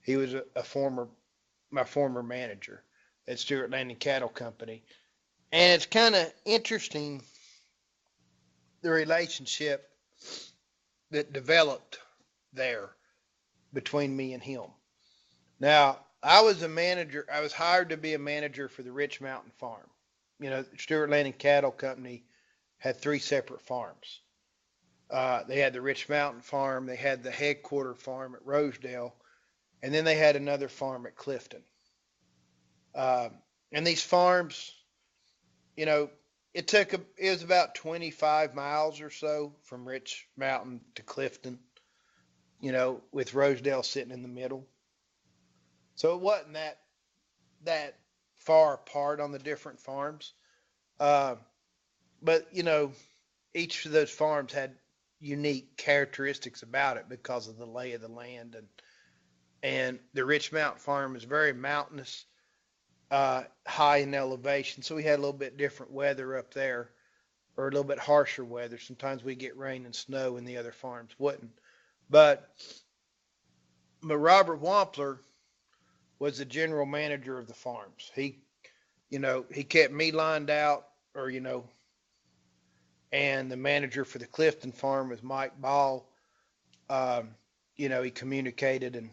He was my former manager at Stewart Landing Cattle Company. And it's kind of interesting, the relationship that developed there between me and him. Now, I was hired to be a manager for the Rich Mountain Farm. Stewart Landing Cattle Company had 3 separate farms. They had the Rich Mountain Farm, they had the headquarter farm at Rosedale, and then they had another farm at Clifton. And these farms, it was about 25 miles or so from Rich Mountain to Clifton, with Rosedale sitting in the middle. So it wasn't that far apart on the different farms. But each of those farms had unique characteristics about it because of the lay of the land, and the Rich Mountain Farm is very mountainous, high in elevation, so we had a little bit different weather up there, or a little bit harsher weather. Sometimes we get rain and snow, and the other farms wouldn't. But Robert Wampler was the general manager of the farms. He kept me lined out, and the manager for the Clifton farm was Mike Ball. He communicated and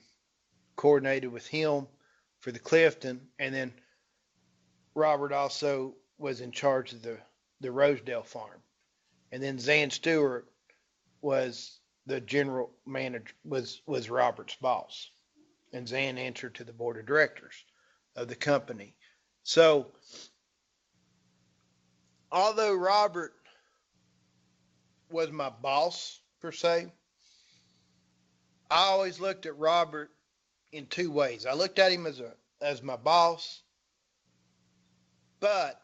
coordinated with him for the Clifton, and then Robert also was in charge of the Rosedale farm. And then Zan Stewart was the general manager, was Robert's boss. And Zan answered to the board of directors of the company. So, although Robert was my boss, per se, I always looked at Robert in 2 ways. I looked at him as my boss, but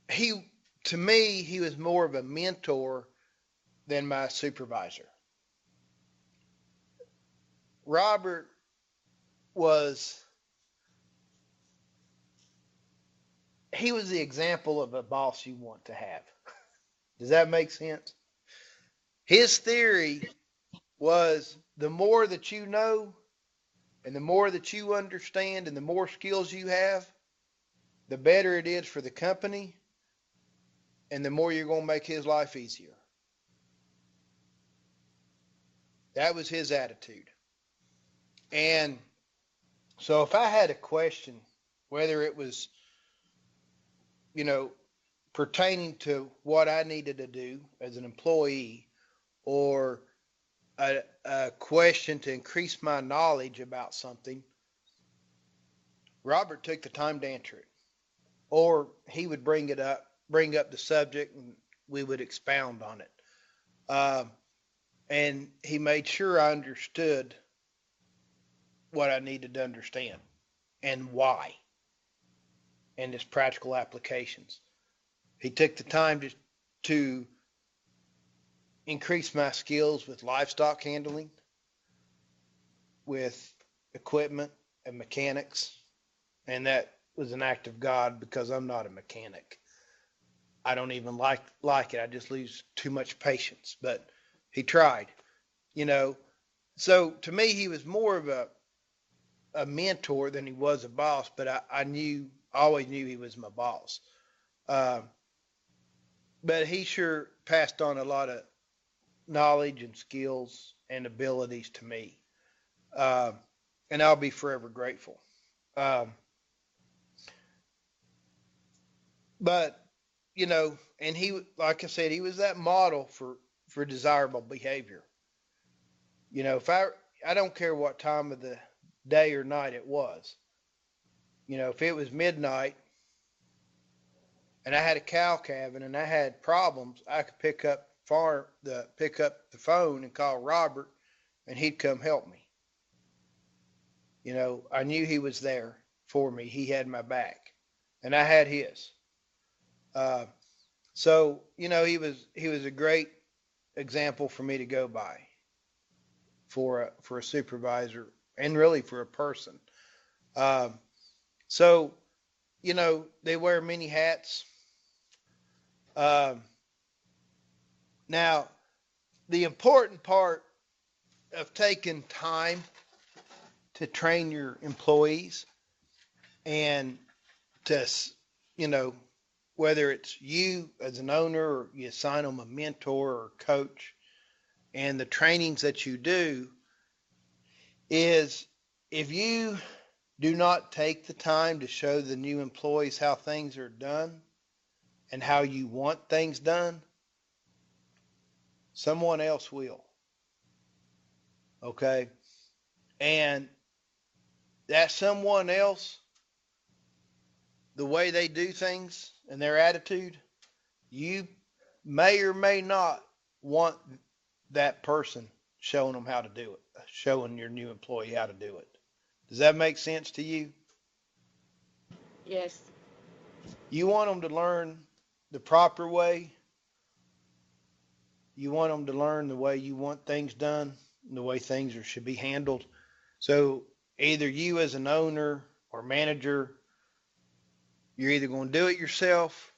to me, he was more of a mentor than my supervisor. Robert was the example of a boss you want to have. Does that make sense? His theory was, the more that you know and the more that you understand and the more skills you have, the better it is for the company, and the more you're going to make his life easier. That was his attitude. And so if I had a question, whether it was, pertaining to what I needed to do as an employee, or a question to increase my knowledge about something, Robert took the time to answer it. Or he would bring up the subject, and we would expound on it. And he made sure I understood what I needed to understand and why, and its practical applications. He took the time to increase my skills with livestock handling, with equipment and mechanics, and that was an act of God, because I'm not a mechanic. I don't even like it. I just lose too much patience. But he tried. you know. So to me, he was more of a mentor than he was a boss, but I always knew he was my boss. Uh, but he sure passed on a lot of knowledge and skills and abilities to me. Uh, and I'll be forever grateful. Um, but, and like I said, he was that model for desirable behavior. If I don't care what time of the day or night it was, if it was midnight and I had a cow calving and I had problems, I could pick up the phone and call Robert, and he'd come help me. I knew he was there for me. He had my back, and I had his. Uh, so he was a great example for me to go by for a supervisor and really for a person. Um, so they wear many hats. Um, Now, the important part of taking time to train your employees and to, whether it's you as an owner or you assign them a mentor or coach, and the trainings that you do is, if you do not take the time to show the new employees how things are done and how you want things done, someone else will. Okay? And that someone else, the way they do things and their attitude, you may or may not want that person showing them how to do it, showing your new employee how to do it. Does that make sense to you? Yes. You want them to learn the proper way. You want them to learn the way you want things done, the way things should be handled. So either you as an owner or manager, you're either going to do it yourself,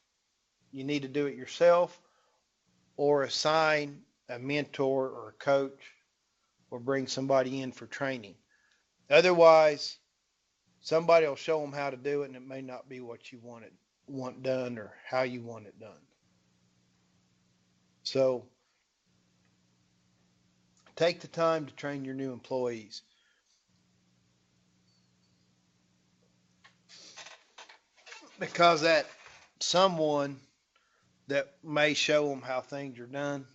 you need to do it yourself, or assign a mentor or a coach or bring somebody in for training. Otherwise, somebody will show them how to do it, and it may not be what you want done or how you want it done. So take the time to train your new employees. Because that someone that may show them how things are done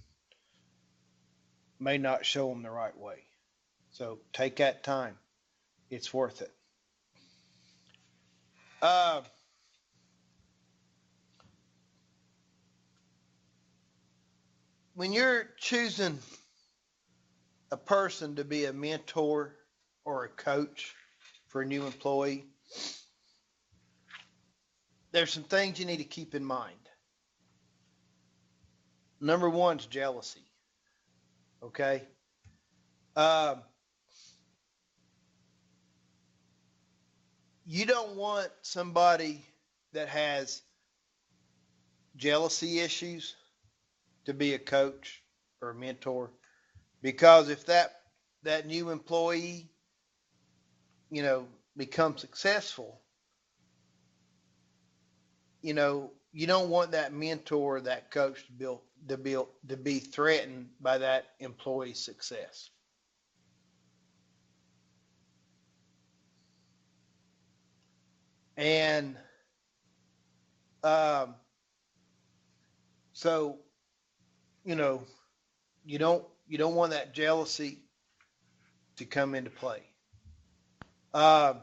may not show them the right way. So take that time. It's worth it. Uh, when you're choosing a person to be a mentor or a coach for a new employee, there's some things you need to keep in mind. Number one is jealousy. Okay? You don't want somebody that has jealousy issues to be a coach or a mentor, because if that new employee, becomes successful, you don't want that mentor or that coach to be threatened by that employee's success. And so, you don't want that jealousy to come into play. And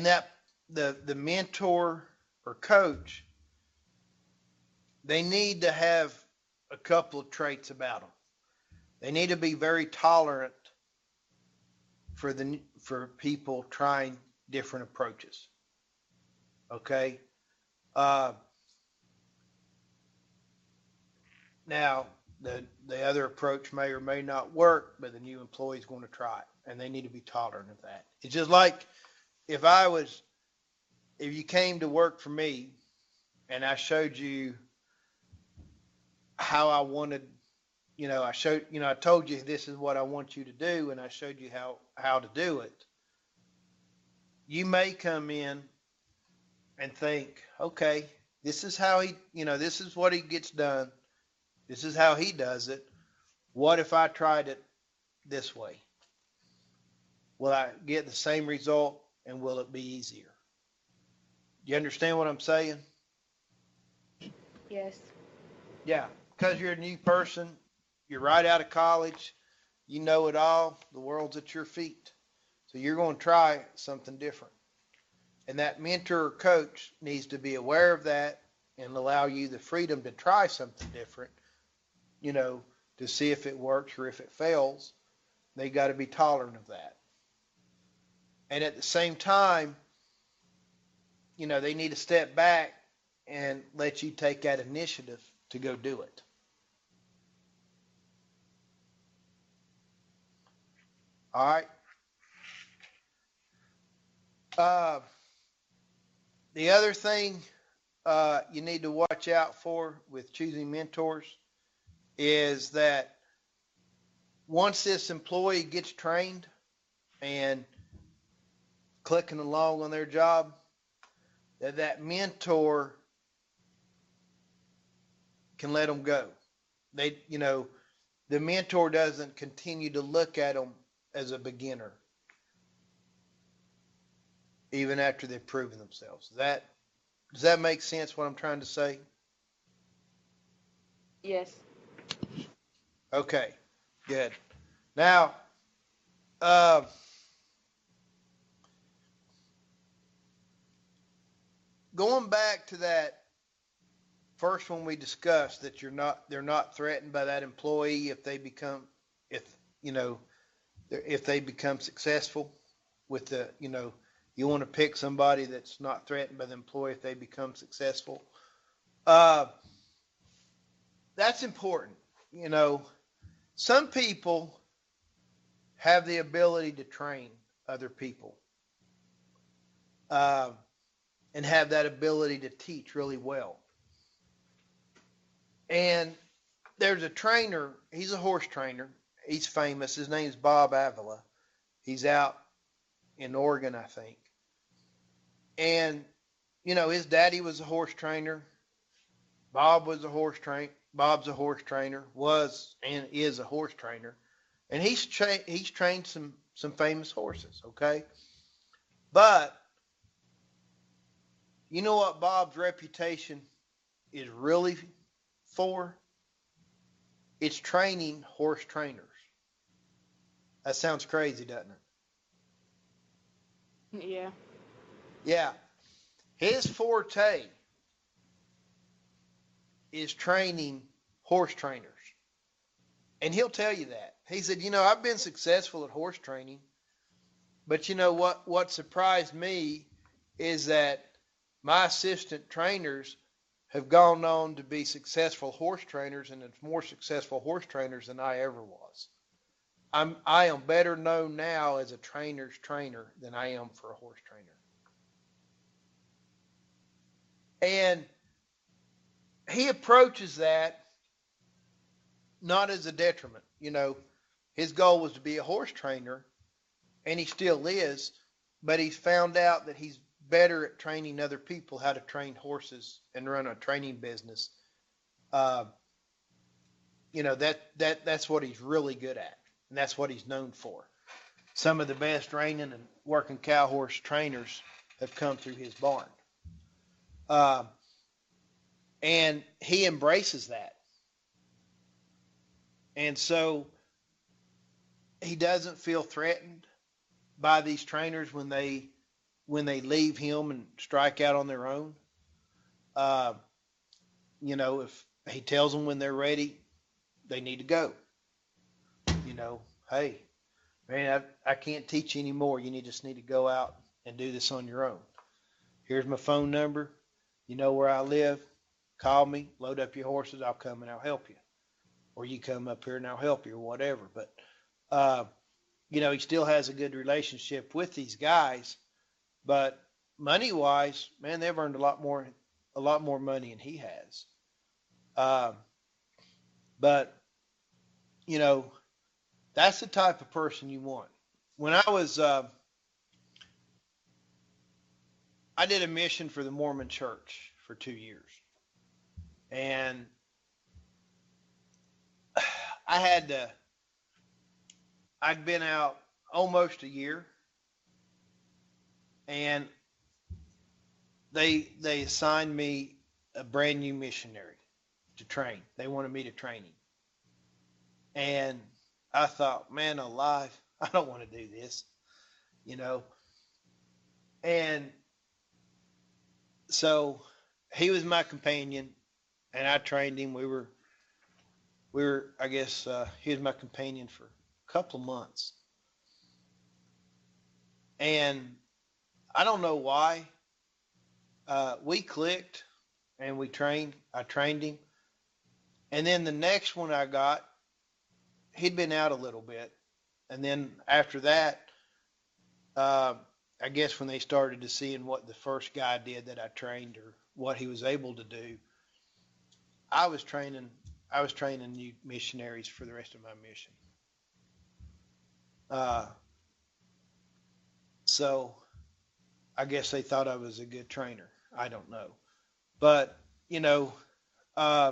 that the mentor or coach, they need to have a couple of traits about them. They need to be very tolerant for people trying different approaches. Okay. Now the other approach may or may not work, but the new employee is going to try it, and they need to be tolerant of that. It's just like if you came to work for me and I showed you how I wanted I told you this is what I want you to do, and I showed you how to do it. You may come in and think, okay, this is how this is what he gets done. This is how he does it. What if I tried it this way? Will I get the same result, and will it be easier? You understand what I'm saying? Yes. Yeah, because you're a new person, you're right out of college, you know it all, the world's at your feet. So you're going to try something different. And that mentor or coach needs to be aware of that and allow you the freedom to try something different, to see if it works or if it fails. They got to be tolerant of that. And at the same time, they need to step back and let you take that initiative to go do it. All right. The other thing you need to watch out for with choosing mentors is that once this employee gets trained and clicking along on their job, that mentor can let them go. The mentor doesn't continue to look at them as a beginner, even after they've proven themselves. Does that make sense, what I'm trying to say? Yes. Okay, good. Now, going back to that first one we discussed, that they're not threatened by that employee if they become successful with you want to pick somebody that's not threatened by the employee if they become successful. That's important. Some people have the ability to train other people, and have that ability to teach really well. And there's a trainer, he's a horse trainer. He's famous. His name's Bob Avila. He's out in Oregon, I think. And, his daddy was a horse trainer. Bob's a horse trainer, was and is a horse trainer. And he's trained some famous horses, okay? But you know what Bob's reputation is really for? It's training horse trainers. That sounds crazy, doesn't it? Yeah. Yeah. His forte is training horse trainers. And he'll tell you that. He said, I've been successful at horse training, but what surprised me is that my assistant trainers have gone on to be successful horse trainers, and it's more successful horse trainers than I ever was. I am better known now as a trainer's trainer than I am for a horse trainer. And he approaches that not as a detriment. His goal was to be a horse trainer, and he still is, but he's found out that he's better at training other people how to train horses and run a training business. That's what he's really good at, and that's what he's known for. Some of the best reining and working cow horse trainers have come through his barn. And he embraces that. And so he doesn't feel threatened by these trainers when they leave him and strike out on their own. If he tells them when they're ready, they need to go. Hey, man, I can't teach you anymore. You just need to go out and do this on your own. Here's my phone number. You know where I live. Call me, load up your horses. I'll come and I'll help you. Or you come up here and I'll help you or whatever. But, he still has a good relationship with these guys. But money-wise, man, they've earned a lot more money than he has. But you know, that's the type of person you want. When I did a mission for the Mormon Church for 2 years, and I had to. I'd been out almost a year, and they assigned me a brand new missionary to train. They wanted me to train him, and I thought, man alive, I don't want to do this, you know. And so he was my companion, and I trained him. We were I guess he was my companion for a couple of months, and I don't know why we clicked and we trained. I trained him, and then the next one I got, he'd been out a little bit, and then after that, uh, I guess when they started to seeing what the first guy did that I trained or what he was able to do, I was training. I was training new missionaries for the rest of my mission. Uh, so I guess they thought I was a good trainer. I don't know, but you know, uh,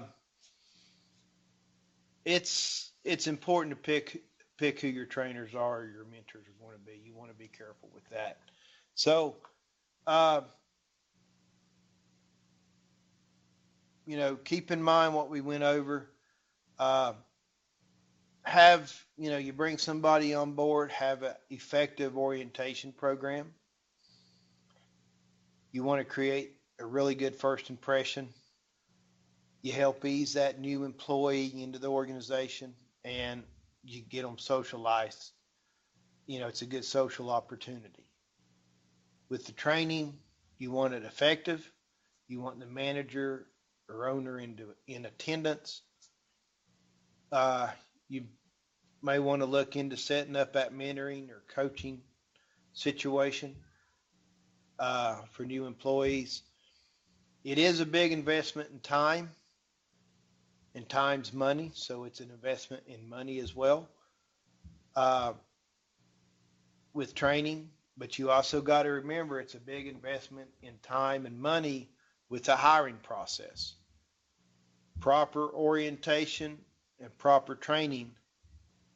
it's important to pick who your trainers are, or your mentors are going to be. You want to be careful with that. So, uh, keep in mind what we went over. Uh, you bring somebody on board, have an effective orientation program. You want to create a really good first impression. You help ease that new employee into the organization, and you get them socialized. It's a good social opportunity. With the training, you want it effective. You want the manager or owner in attendance. You may want to look into setting up that mentoring or coaching situation for new employees. It is a big investment in time, and time's money, so it's an investment in money as well with training. But you also got to remember it's a big investment in time and money with the hiring process. Proper orientation and proper training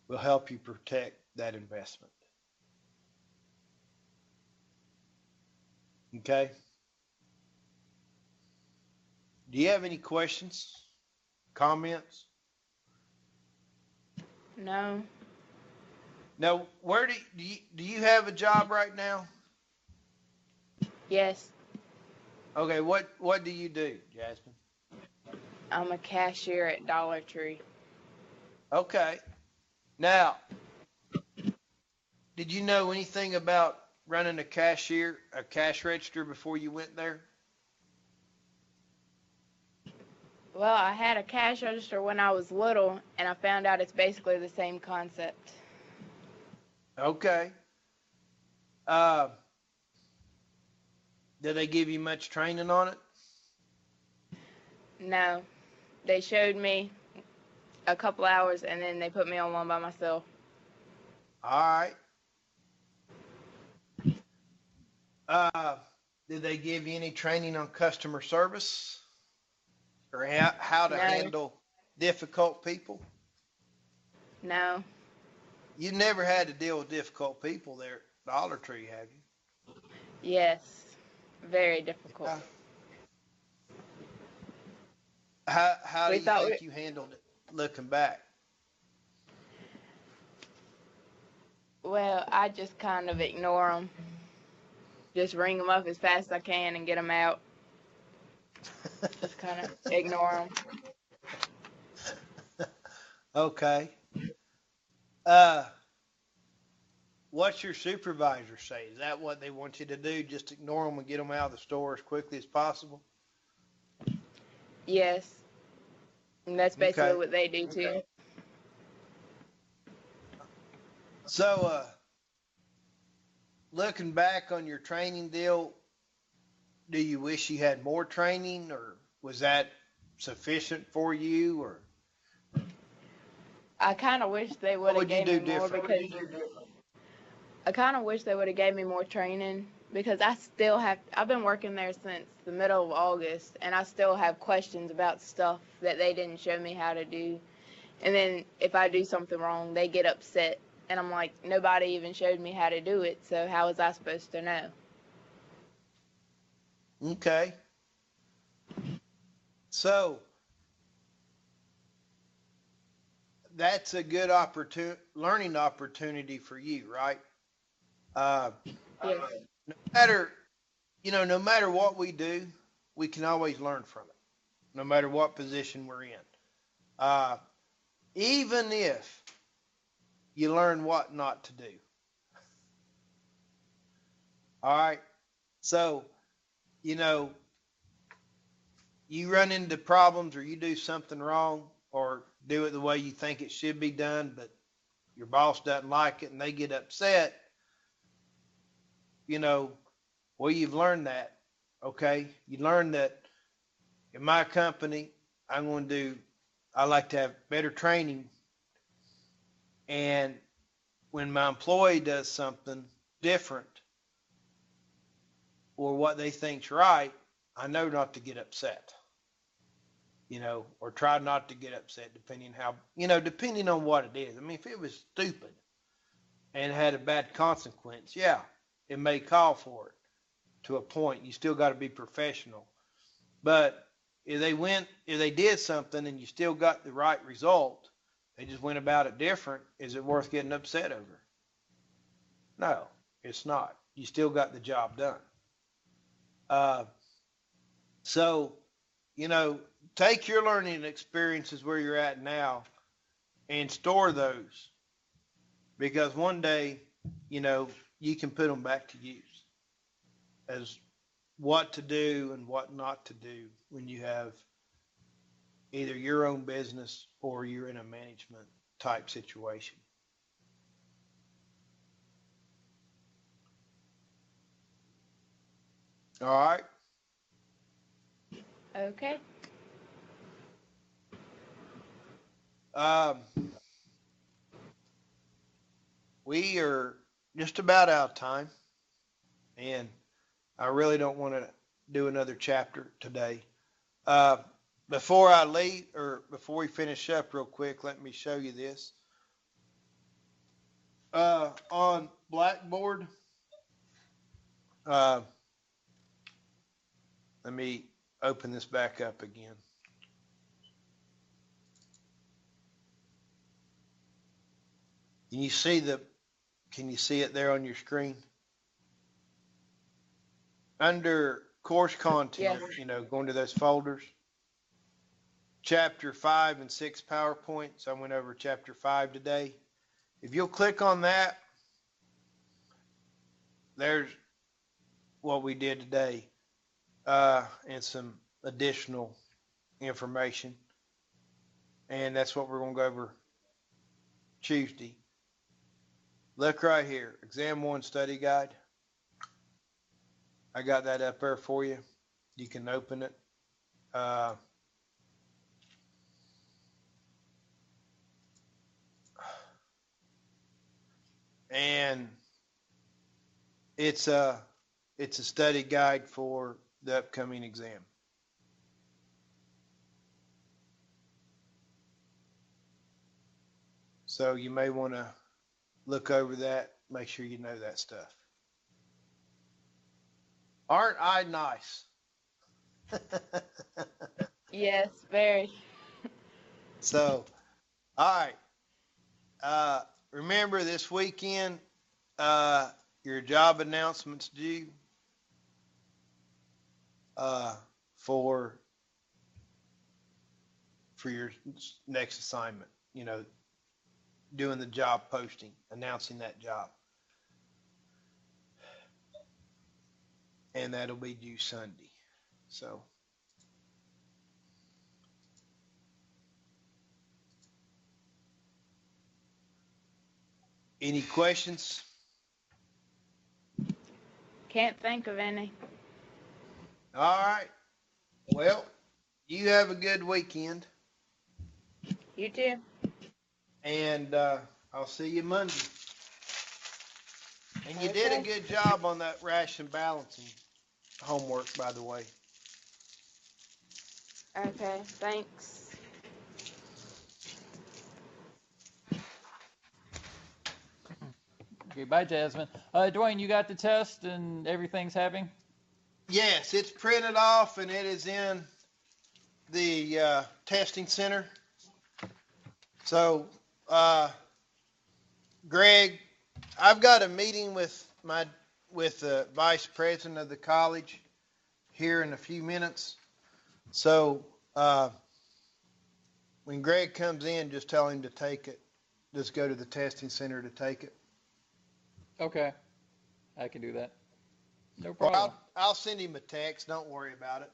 will help you protect that investment. Okay? Do you have any questions, comments? No. Now, where do you have a job right now? Yes. Okay, what do you do, Jasmine? I'm a cashier at Dollar Tree. Okay. Now, did you know anything about running a cash register before you went there? Well, I had a cash register when I was little, and I found out it's basically the same concept. Okay. Did they give you much training on it? No. They showed me a couple hours, and then they put me on one by myself. All right. Did they give you any training on customer service or how to No. handle difficult people? No. You never had to deal with difficult people there at Dollar Tree, have you? Yes. Very difficult. How do you think you handled it looking back? Well, I just kind of ignore them. Just ring them up as fast as I can and get them out. Just kind of ignore them. Okay. What's your supervisor say? Is that what they want you to do? Just ignore them and get them out of the store as quickly as possible? Yes. And that's basically Okay. what they do too. So, looking back on your training deal, do you wish you had more training, or was that sufficient for you? Or I kind of wish they What would have would you gave do me more different? because I kind of wish they would have gave me more training because I still have. I've been working there since the middle of August, and I still have questions about stuff that they didn't show me how to do. And then if I do something wrong, they get upset, and I'm like, nobody even showed me how to do it, so how was I supposed to know? Okay. So that's a good learning opportunity for you, right? Uh, Yes. no matter, no matter what we do, we can always learn from it, no matter what position we're in. Uh, even if you learn what not to do. All right. So, you know, you run into problems or you do something wrong or do it the way you think it should be done, but your boss doesn't like it and they get upset, you know, well, you've learned that. Okay. You learn that in my company, I like to have better training. And when my employee does something different or what they think's right, I know not to get upset, or try not to get upset depending on what it is. I mean, if it was stupid and had a bad consequence, yeah, it may call for it to a point. You still got to be professional. But if they did something and you still got the right result, they just went about it different, is it worth getting upset over? No, it's not. You still got the job done. Uh, so, take your learning experiences where you're at now and store those because one day, you can put them back to use as what to do and what not to do when you have either your own business or you're in a management type situation. All right. Okay. Um, we are just about out of time, and I really don't want to do another chapter today. Uh, before I leave, or before we finish up real quick, let me show you this. On Blackboard, uh, let me open this back up again. Can you see it there on your screen? Under course content, Yes. going to those folders, chapter 5 and 6 PowerPoints. I went over chapter 5 today. If you'll click on that, there's what we did today, and some additional information. And that's what we're going to go over Tuesday. Look right here, Exam 1 Study Guide. I got that up there for you. You can open it. And it's a study guide for the upcoming exam. So you may want to look over that, make sure you know that stuff. Aren't I nice? Yes, very. So, all right. Remember this weekend, your job announcements due for your next assignment. Doing the job posting, announcing that job, and that'll be due Sunday. So. Any questions? Can't think of any. All right. Well, you have a good weekend. You too. and I'll see you Monday. And you did a Okay. good job on that ration balancing homework, by the way. Okay, thanks. Okay, bye, Jasmine. Dwayne, you got the test and everything's happening? Yes, it's printed off and it is in the testing center. So, Greg, I've got a meeting with the vice president of the college here in a few minutes. So, when Greg comes in, just tell him to take it. Just go to the testing center to take it. Okay, I can do that. No Well, problem. I'll send him a text. Don't worry about it.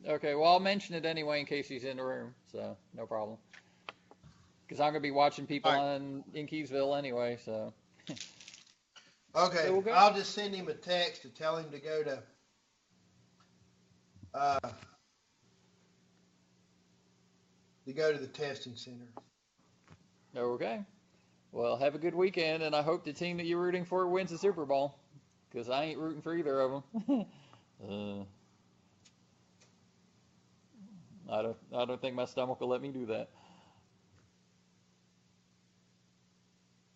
Okay, well, I'll mention it anyway in case he's in the room, so no problem. Because I'm going to be watching people All right. in Keysville anyway, so. Okay, So we'll go. I'll just send him a text to tell him to go to the testing center. Okay. Well, have a good weekend, and I hope the team that you're rooting for wins the Super Bowl. Because I ain't rooting for either of them. I don't think my stomach will let me do that.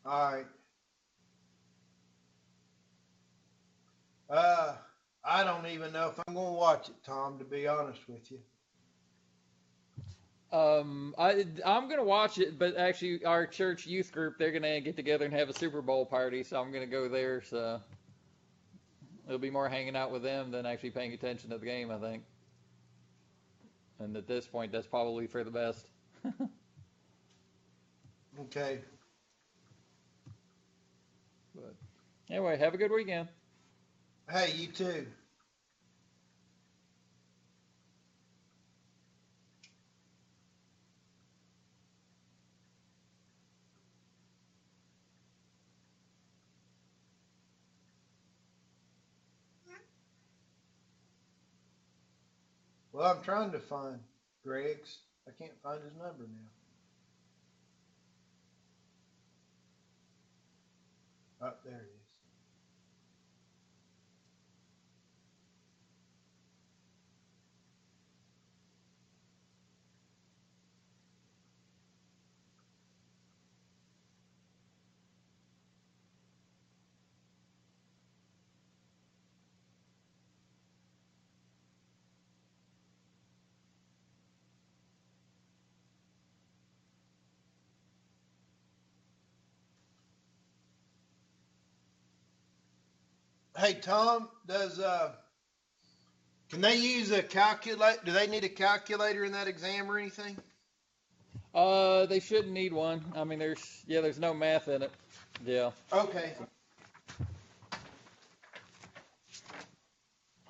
All right. I don't even know if I'm going to watch it, Tom, to be honest with you. I'm gonna watch it, but actually, our church youth group, they're gonna get together and have a Super Bowl party, so I'm gonna go there. So it'll be more hanging out with them than actually paying attention to the game, I think. And at this point, that's probably for the best. Okay. But anyway, have a good weekend. Hey, you too. Well, I'm trying to find Greg's. I can't find his number now. Oh, there it is. Hey, Tom, can they use a calculator? Do they need a calculator in that exam or anything? They shouldn't need one. I mean, there's no math in it. Yeah. Okay.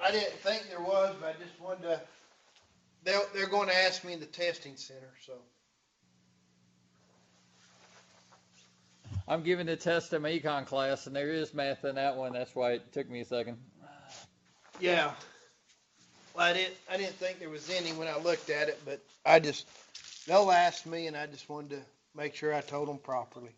I didn't think there was, but I just wanted to. They're going to ask me in the testing center, so. I'm giving a test in my econ class, and there is math in that one. That's why it took me a second. Yeah. Well, I didn't think there was any when I looked at it, but they'll ask me, and I just wanted to make sure I told them properly.